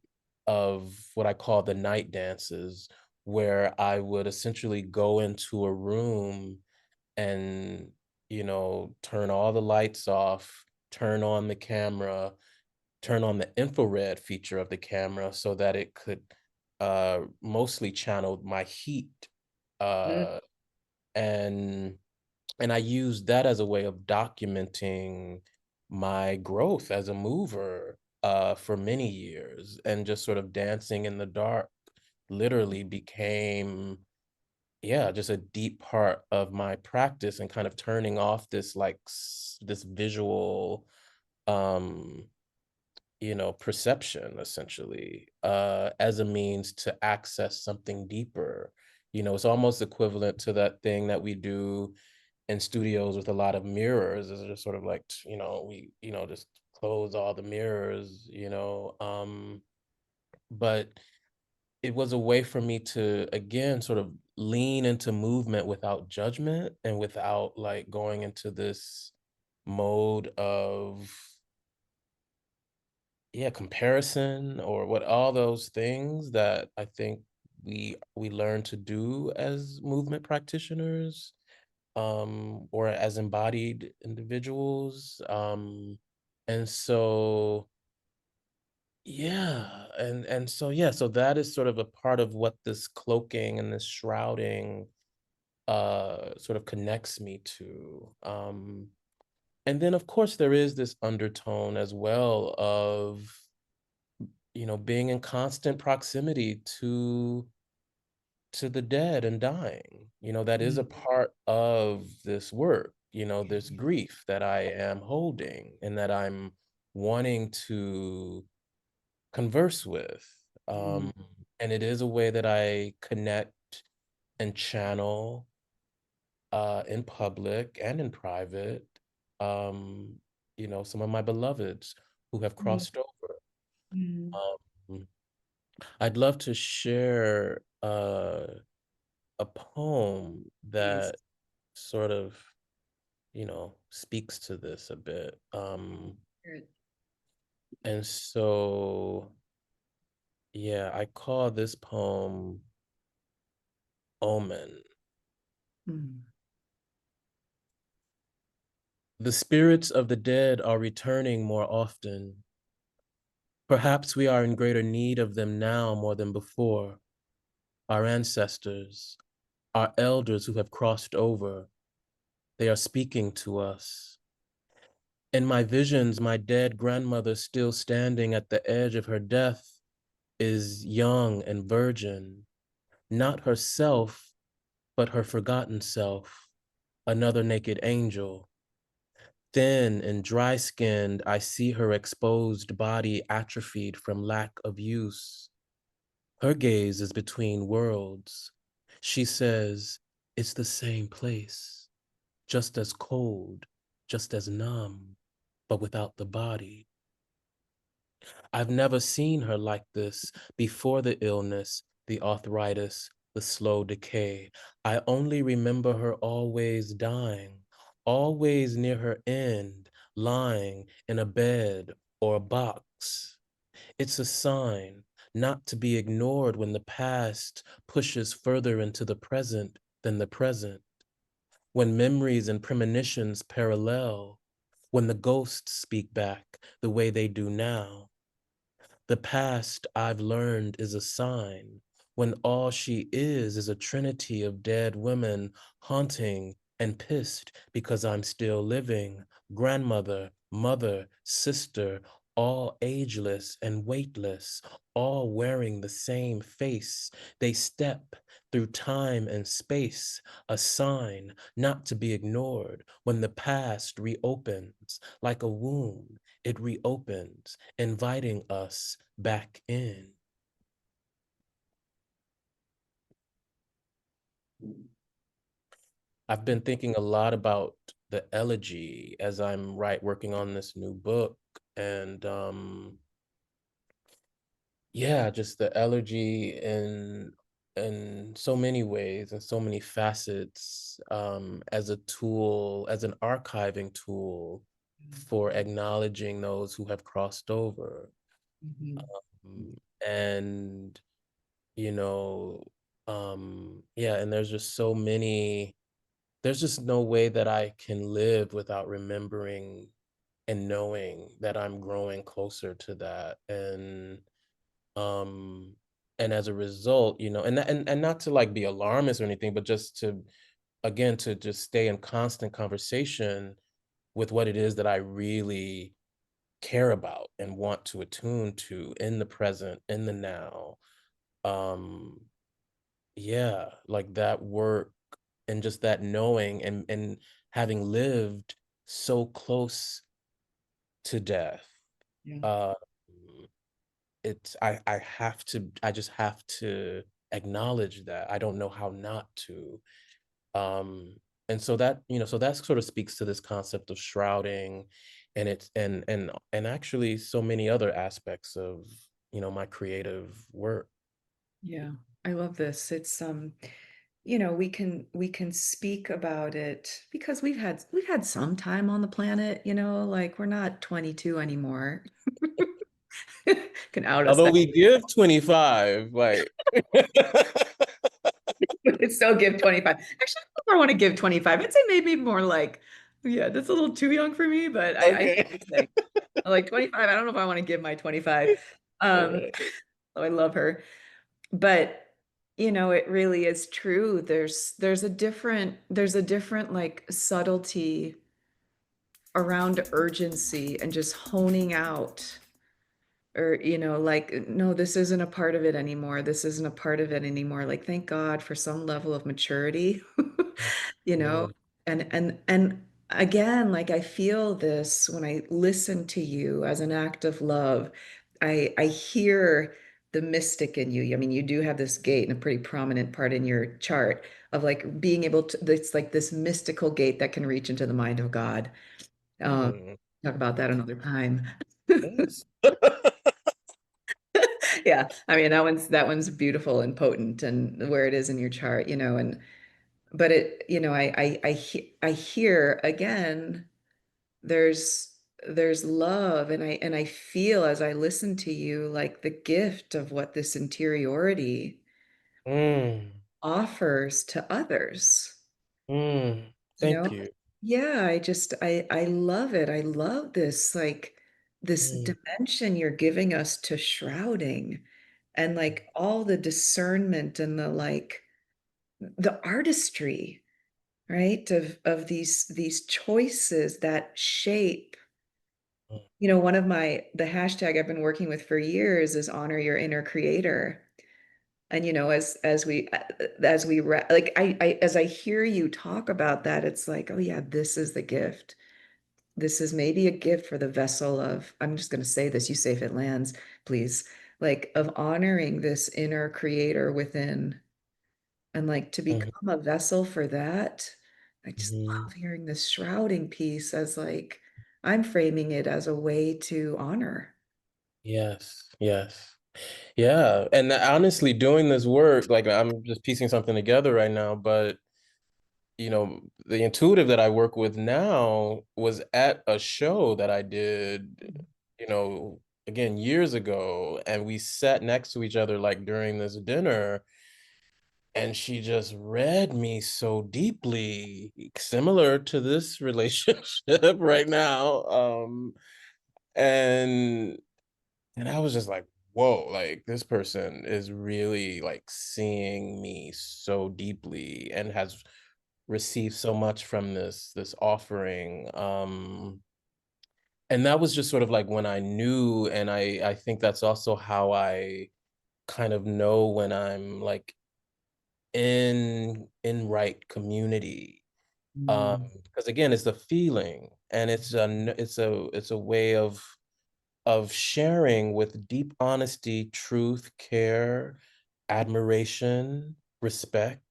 [SPEAKER 2] of what I call the night dances, where I would essentially go into a room and, turn all the lights off, turn on the camera, turn on the infrared feature of the camera so that it could mostly channel my heat.
[SPEAKER 3] Mm.
[SPEAKER 2] Uh, and and I used that as a way of documenting my growth as a mover for many years, and just sort of dancing in the dark literally became, yeah, just a deep part of my practice, and kind of turning off this like this visual um perception, essentially, as a means to access something deeper. It's almost equivalent to that thing that we do in studios with a lot of mirrors. Is just sort of like, we, just close all the mirrors, but it was a way for me to, again, sort of lean into movement without judgment, and without like going into this mode of, yeah, comparison, or what, all those things that I think we learn to do as movement practitioners, or as embodied individuals. And so, yeah, and so, yeah, so that is sort of a part of what this cloaking and this shrouding sort of connects me to. And then of course there is this undertone as well of, being in constant proximity to the dead and dying. That is a
[SPEAKER 3] Mm.
[SPEAKER 2] part of this work, this grief that I am holding and that I'm wanting to converse with.
[SPEAKER 3] Mm.
[SPEAKER 2] Um, and it is a way that I connect and channel in public and in private, um, some of my beloveds who have
[SPEAKER 3] Mm.
[SPEAKER 2] crossed over.
[SPEAKER 1] Mm.
[SPEAKER 2] Um, I'd love to share a poem
[SPEAKER 1] Please.
[SPEAKER 2] that sort of, speaks to this a bit.
[SPEAKER 1] Good.
[SPEAKER 2] And so, yeah, I call this poem Omen.
[SPEAKER 1] Mm.
[SPEAKER 2] The spirits of the dead are returning more often. Perhaps we are in greater need of them now more than before. Our ancestors, our elders who have crossed over, they are speaking to us. In my visions, my dead grandmother, still standing at the edge of her death, is young and virgin, not herself, but her forgotten self, another naked angel. Thin and dry-skinned, I see her exposed body atrophied from lack of use. Her gaze is between worlds. She says, it's the same place, just as cold, just as numb, but without the body. I've never seen her like this before the illness, the arthritis, the slow decay. I only remember her always dying, always near her end, lying in a bed or a box. It's a sign not to be ignored when the past pushes further into the present than the present, when memories and premonitions parallel, when the ghosts speak back the way they do now. The past, I've learned, is a sign when all she is a trinity of dead women haunting and pissed because I'm still living. Grandmother, mother, sister, all ageless and weightless, all wearing the same face. They step through time and space, a sign not to be ignored when the past reopens like a wound. It reopens, inviting us back in. I've been thinking a lot about the elegy as I'm working on this new book. And yeah, just the elegy in so many ways and so many facets, as a tool, as an archiving tool for acknowledging those who have crossed over.
[SPEAKER 1] Mhm.
[SPEAKER 2] And you know, yeah, and there's just no way that I can live without remembering and knowing that I'm growing closer to that. Um, and as a result, and not to like be alarmist or anything, but just to, again, to just stay in constant conversation with what it is that I really care about and want to attune to in the present, in the now. Um, yeah, like that work and just that knowing and having lived so close to death.
[SPEAKER 1] Yeah.
[SPEAKER 2] uh I just have to acknowledge that. I don't know how not to. um and so that sort of speaks to this concept of shrouding, and it's and actually so many other aspects of my creative work.
[SPEAKER 1] Yeah. I love this. It's we can speak about it because we've had some time on the planet, like we're not 22 anymore. Can out us
[SPEAKER 2] Although
[SPEAKER 1] that.
[SPEAKER 2] we give 25, like
[SPEAKER 1] But still give 25. Actually, I don't know if I want to give 25. I'd say maybe more like, yeah, that's a little too young for me, but I
[SPEAKER 2] okay.
[SPEAKER 1] think like 25. I don't know if I want to give my 25.
[SPEAKER 2] All
[SPEAKER 1] Um,
[SPEAKER 2] right.
[SPEAKER 1] so I love her. But it really is true. There's a different like subtlety around urgency and just honing out, or like, no, this isn't a part of it anymore, this isn't a part of it anymore, like thank God for some level of maturity. you know
[SPEAKER 2] Yeah.
[SPEAKER 1] and again, like I feel this when I listen to you as an act of love. I hear the mystic in you. I mean, you do have this gate and a pretty prominent part in your chart of like being able to, it's like this mystical gate that can reach into the mind of God. um
[SPEAKER 2] Hmm.
[SPEAKER 1] Talk about that another time.
[SPEAKER 2] Yes.
[SPEAKER 3] Yeah, I mean that one's beautiful and potent and where it is in your chart, and but it, I hear again, there's love, and I feel as I listen to you like the gift of what this interiority
[SPEAKER 2] Mm,
[SPEAKER 3] offers to others.
[SPEAKER 2] mm,
[SPEAKER 3] You
[SPEAKER 2] thank
[SPEAKER 3] know?
[SPEAKER 2] you.
[SPEAKER 3] Yeah, I love it. I love this like this
[SPEAKER 2] Mm,
[SPEAKER 3] dimension you're giving us to shrouding and like all the discernment and the like the artistry, right? Of these choices that shape.
[SPEAKER 2] mm,
[SPEAKER 3] One of the hashtag I've been working with for years is honor your inner creator. And like as I hear you talk about that, it's like, oh yeah, this is the gift. This is maybe a gift for the vessel of, I'm just going to say this, you say if it lands, please, like of honoring this inner creator within and like to
[SPEAKER 2] mm,
[SPEAKER 3] become a vessel for that. I just
[SPEAKER 2] mhm.
[SPEAKER 3] love hearing this shrouding piece as like, I'm framing it as a way to honor.
[SPEAKER 2] Yes, yes. Yeah. And honestly, doing this work, like I'm just piecing something together right now, but the intuitive that I work with now was at a show that I did, again, years ago, and we sat next to each other like during this dinner, and she just read me so deeply, similar to this relationship right now. And and I was just like, whoa, like this person is really like seeing me so deeply and has received so much from this offering. And that was just sort of like when I knew, and I think that's also how I kind of know when I'm like in right community.
[SPEAKER 3] Mm.
[SPEAKER 2] Because again, it's the feeling, and it's a way of sharing with deep honesty, truth, care, admiration, respect,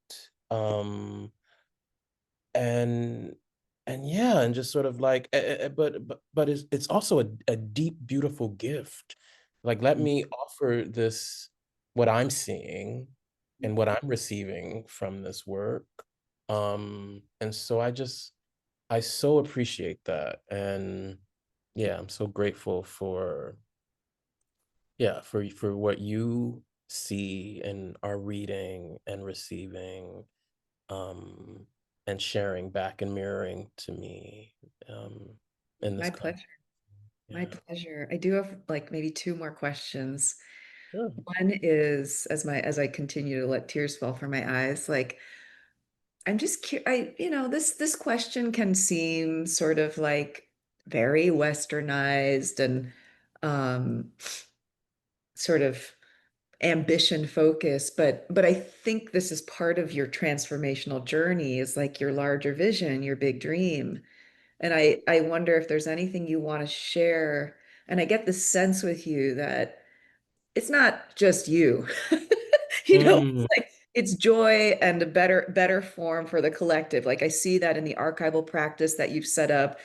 [SPEAKER 2] and and yeah, and just sort of like, but it's also a deep, beautiful gift. Like, let me offer this, what I'm seeing and what I'm receiving from this work. And so I so appreciate that. And yeah, I'm so grateful for, yeah, for what you see and are reading and receiving, um, and sharing back and mirroring to me, um, in this
[SPEAKER 3] My
[SPEAKER 2] conversation.
[SPEAKER 3] pleasure. My
[SPEAKER 2] Yeah,
[SPEAKER 3] pleasure. I do have like maybe two more questions.
[SPEAKER 2] sure.
[SPEAKER 3] One is as I continue to let tears fall from my eyes, like I'm just this question can seem sort of like very westernized and um sort of ambition focused, but I think this is part of your transformational journey is like your larger vision, your big dream. And I wonder if there's anything you want to share. And I get the sense with you that it's not just you.
[SPEAKER 2] Mm,
[SPEAKER 3] Like it's joy and a better form for the collective. Like I see that in the archival practice that you've set up.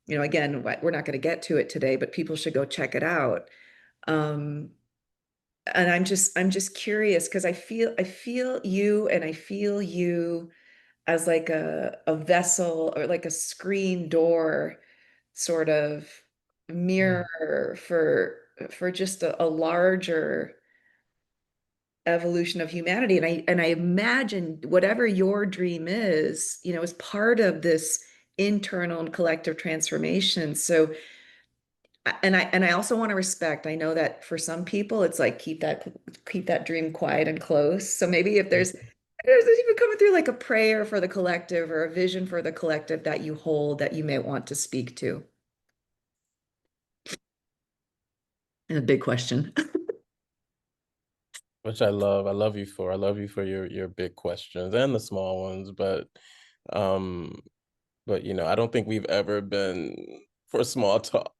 [SPEAKER 3] Again, we're not going to get to it today, but people should go check it out. Um, and I'm just curious because I feel you and I feel you as like a vessel or like a screen door sort of
[SPEAKER 2] mm,
[SPEAKER 3] mirror for just a larger evolution of humanity. And I imagine whatever your dream is part of this internal and collective transformation. So and I also want to respect. I know that for some people it's like keep that dream quiet and close. So maybe if there's even coming through like a prayer for the collective or a vision for the collective that you hold that you may want to speak to. And a big question.
[SPEAKER 2] which I love. I love you for your big questions and the small ones, um, I don't think we've ever been for small talk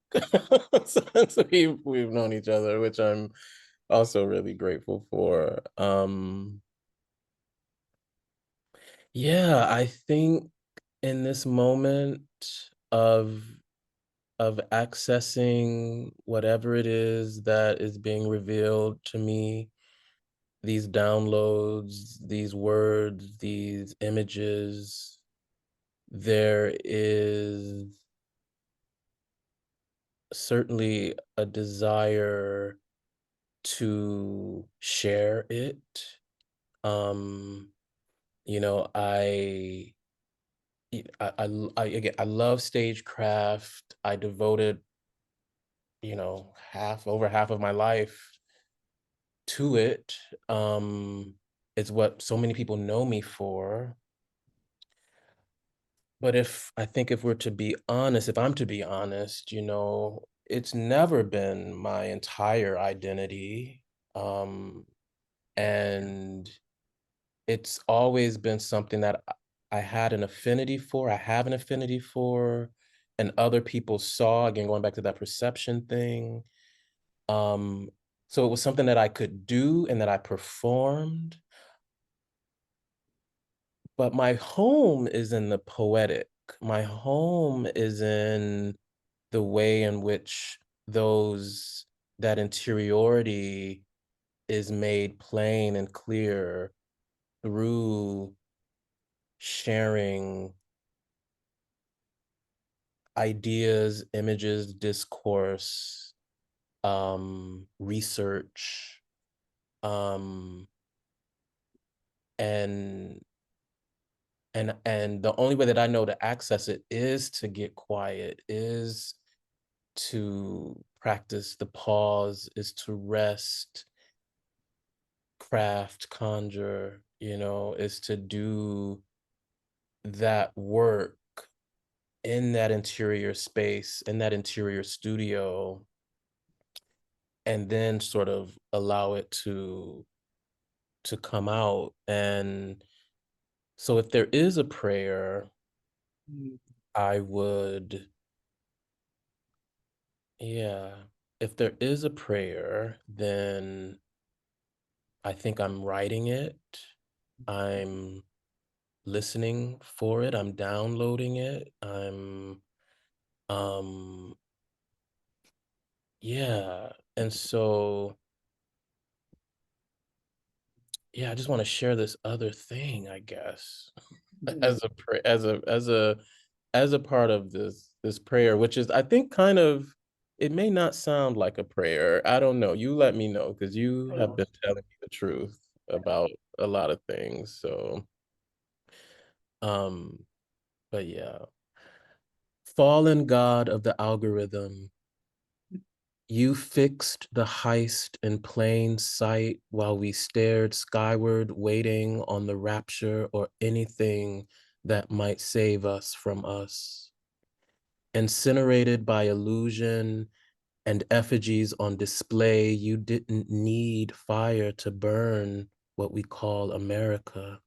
[SPEAKER 2] since we've known each other, which I'm also really grateful for. Yeah, I think in this moment of of accessing whatever it is that is being revealed to me, these downloads, these words, these images. There is certainly a desire to share it. Um, you know, again, I love stagecraft. I devoted, over half of my life to it. It's what so many people know me for. But if we're to be honest, if I'm to be honest, it's never been my entire identity. Um, and it's always been something that I had an affinity for, I have an affinity for, and other people saw, again, going back to that perception thing. Um, so it was something that I could do and that I performed. But my home is in the poetic. My home is in the way in which that interiority is made plain and clear through sharing ideas, images, discourse, research, um, and and the only way that I know to access it is to get quiet, is to practice the pause, is to rest, craft, conjure, is to do that work in that interior space, in that interior studio, and then sort of allow it to come out. And so if there is a prayer, I would, yeah, if there is a prayer, then I think I'm writing it. I'm listening for it. I'm downloading it. Um, yeah. And so, yeah, I just want to share this other thing, I guess, as a pra- as a part of this prayer, which is, I think, kind of, it may not sound like a prayer. I don't know. You let me know, because you have been telling me the truth about a lot of things. So, um, but yeah. Fallen god of the algorithm, you fixed the heist in plain sight while we stared skyward, waiting on the rapture or anything that might save us from us. Incinerated by illusion and effigies on display, you didn't need fire to burn what we call America.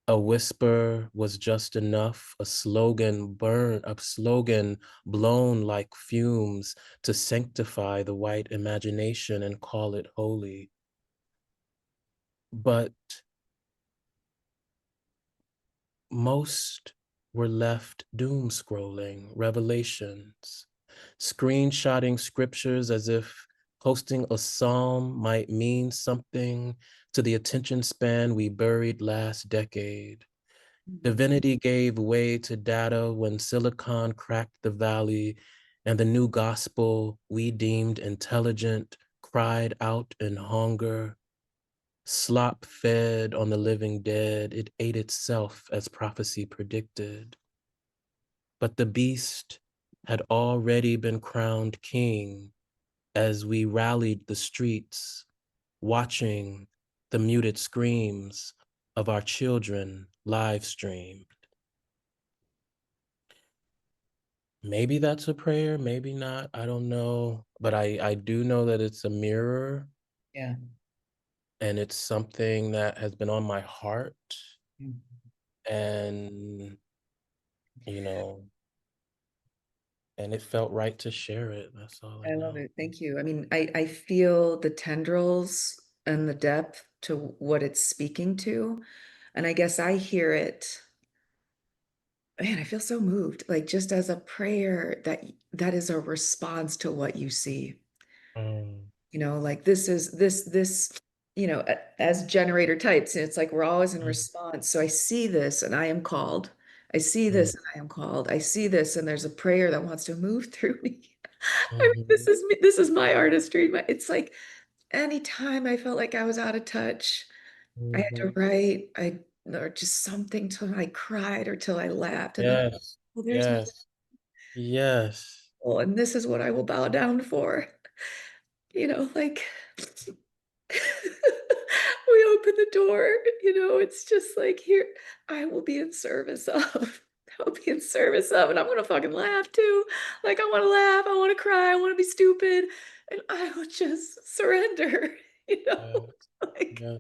[SPEAKER 2] A whisper was just enough, a slogan blown like fumes to sanctify the white imagination and call it holy. But most were left doom scrolling revelations, screenshotting scriptures as if posting a psalm might mean something to the attention span we buried last decade. Divinity gave way to data when silicon cracked the valley, and the new gospel we deemed intelligent cried out in hunger. Slop fed on the living dead, it ate itself as prophecy predicted. But the beast had already been crowned king as we rallied the streets, watching the muted screams of our children live streamed. Maybe that's a prayer, maybe not. I don't know. But I do know that it's a mirror,
[SPEAKER 3] Yeah.
[SPEAKER 2] and it's something that has been on my heart.
[SPEAKER 3] Mm.
[SPEAKER 2] And, you know, and it felt right to share it. That's all I
[SPEAKER 3] I love
[SPEAKER 2] know.
[SPEAKER 3] it. Thank you. I mean, I feel the tendrils and the depth to what it's speaking to. And I guess I hear it man, I feel so moved. Like just as a prayer that is a response to what you see.
[SPEAKER 2] Mm,
[SPEAKER 3] Like this, as generator types, it's like we're always in
[SPEAKER 2] mm,
[SPEAKER 3] response. So I see this and I am called. I see
[SPEAKER 2] mm,
[SPEAKER 3] this and I am called. I see this and there's a prayer that wants to move through me. I mean, this
[SPEAKER 2] mhm,
[SPEAKER 3] is me, this is my artistry. It's like anytime I felt like I was out of touch, I had to
[SPEAKER 2] mhm.
[SPEAKER 3] write, or just something till I cried or till I laughed. And then,
[SPEAKER 2] Yes,
[SPEAKER 3] well, there's my
[SPEAKER 2] yes, yes.
[SPEAKER 3] soul, and this is what I will bow down for. Like we open the door, it's just like, here, I will be in service of. I'll be in service of, and I'm gonna fucking laugh too. Like I want to laugh, I want to cry, I want to be stupid, and I will just surrender, you know,
[SPEAKER 2] Yes,
[SPEAKER 3] like
[SPEAKER 2] yes,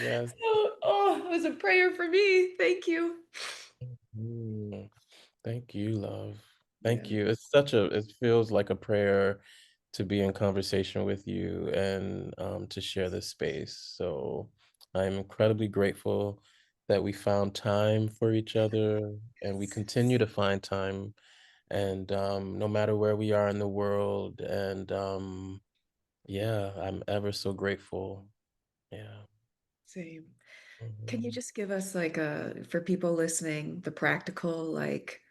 [SPEAKER 2] yes.
[SPEAKER 3] so. Oh, it was a prayer for me. Thank you.
[SPEAKER 2] Mm. Thank you, love.
[SPEAKER 3] Yeah.
[SPEAKER 2] Thank you. It feels like a prayer to be in conversation with you and to share this space. So I'm incredibly grateful that we found time for each other and we continue to find time. And no matter where we are in the world, and yeah, I'm ever so grateful. Yeah.
[SPEAKER 3] Same. Can you
[SPEAKER 2] Mhm.
[SPEAKER 3] just give us like for people listening, the practical, like,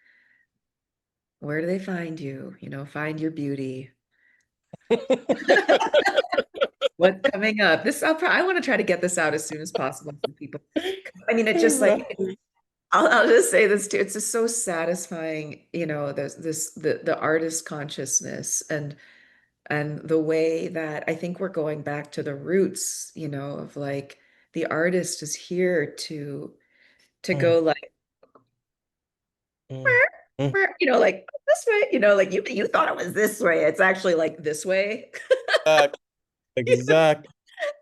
[SPEAKER 3] where do they find you? Find your beauty. What's coming up? I want to try to get this out as soon as possible for people. I mean, it's just like,
[SPEAKER 2] Right.
[SPEAKER 3] I'll just say this too. It's just so satisfying, the artist consciousness and the way that I think we're going back to the roots, of like the artist is here to
[SPEAKER 2] Mm,
[SPEAKER 3] go like,
[SPEAKER 2] mm, mm.
[SPEAKER 3] like this way, like you thought it was this way. It's actually like this way.
[SPEAKER 2] Exact- Exactly.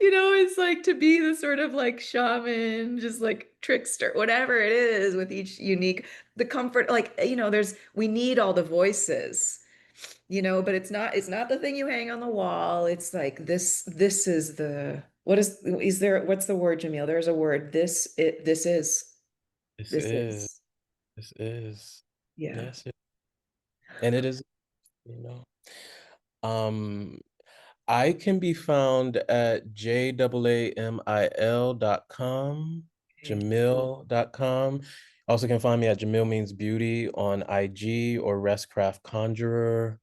[SPEAKER 3] It's like to be the sort of like shaman, just like trickster, whatever it is with each unique, the comfort, like, we need all the voices, but it's not the thing you hang on the wall. It's like this is what's the word, Jamil? There's a word.
[SPEAKER 2] This
[SPEAKER 3] This
[SPEAKER 2] is,
[SPEAKER 3] is,
[SPEAKER 2] this is,
[SPEAKER 3] yeah.
[SPEAKER 2] yes, and it is, you know. Um, I can be found at JAAMIL.com,
[SPEAKER 3] Okay.
[SPEAKER 2] Jamil.com. Also can find me at Jamil Means Beauty on IG or Restcraft Conjurer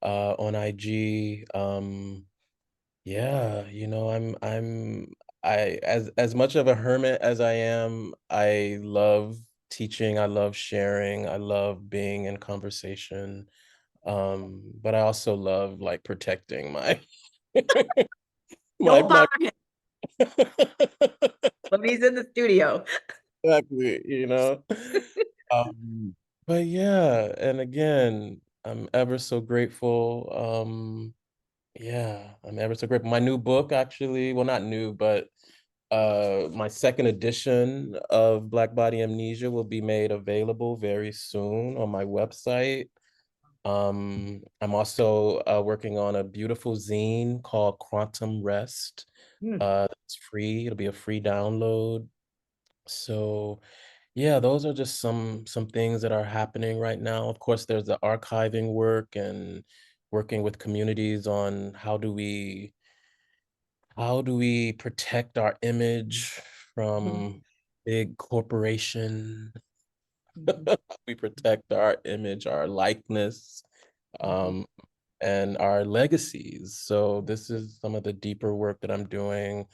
[SPEAKER 2] on IG. Yeah, I as much of a hermit as I am, I love teaching, I love sharing, I love being in conversation. But I also love like protecting my
[SPEAKER 3] Don't
[SPEAKER 2] my
[SPEAKER 3] bother him when he's in the studio.
[SPEAKER 2] exactly, Um, but yeah, and again, I'm ever so grateful. Yeah, I'm ever so grateful. My new book, actually, well, not new, but my second edition of Black Body Amnesia will be made available very soon on my website. I'm also working on a beautiful zine called Quantum Rest.
[SPEAKER 3] Hmm.
[SPEAKER 2] It's free. It'll be a free download. So yeah, those are just some things that are happening right now. Of course, there's the archiving work and working with communities on how do we protect our image
[SPEAKER 3] Mhm.
[SPEAKER 2] from big corporation.
[SPEAKER 3] Mhm.
[SPEAKER 2] We protect our image, our likeness,
[SPEAKER 3] Mhm.
[SPEAKER 2] um, and our legacies. So this is some of the deeper work that I'm doing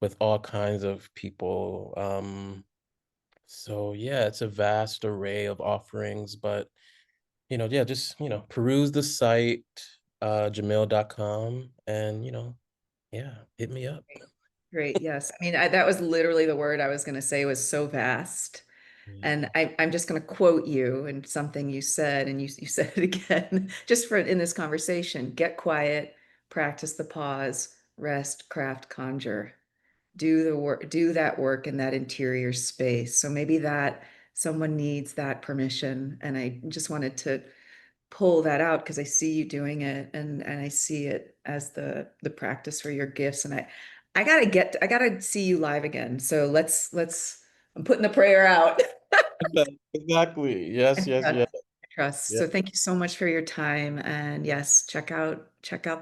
[SPEAKER 2] with all kinds of people. So yeah, it's a vast array of offerings, but yeah, just peruse the site, Jamil.com, and yeah, hit me up.
[SPEAKER 3] Great. Yes. I mean, that was literally the word I was going to say, was so vast.
[SPEAKER 2] Yeah.
[SPEAKER 3] And I'm just going to quote you and something you said, and you said it again, just for in this conversation: get quiet, practice the pause, rest, craft, conjure. Do the work, do that work in that interior space. So maybe that someone needs that permission. And I just wanted to pull that out because I see you doing it, and I see it as the practice for your gifts. And I gotta see you live again. So let's I'm putting the prayer out.
[SPEAKER 2] Exactly. Yes,
[SPEAKER 3] And
[SPEAKER 2] yes, yes.
[SPEAKER 3] trust.
[SPEAKER 2] Yeah.
[SPEAKER 3] So thank you so much for your time. And yes, check out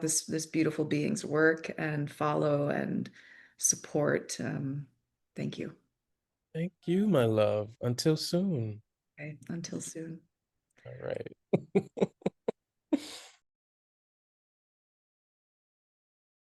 [SPEAKER 3] this beautiful being's work and follow and support. Thank you.
[SPEAKER 2] Thank you, my love. Until soon.
[SPEAKER 3] Okay, until soon.
[SPEAKER 2] All right.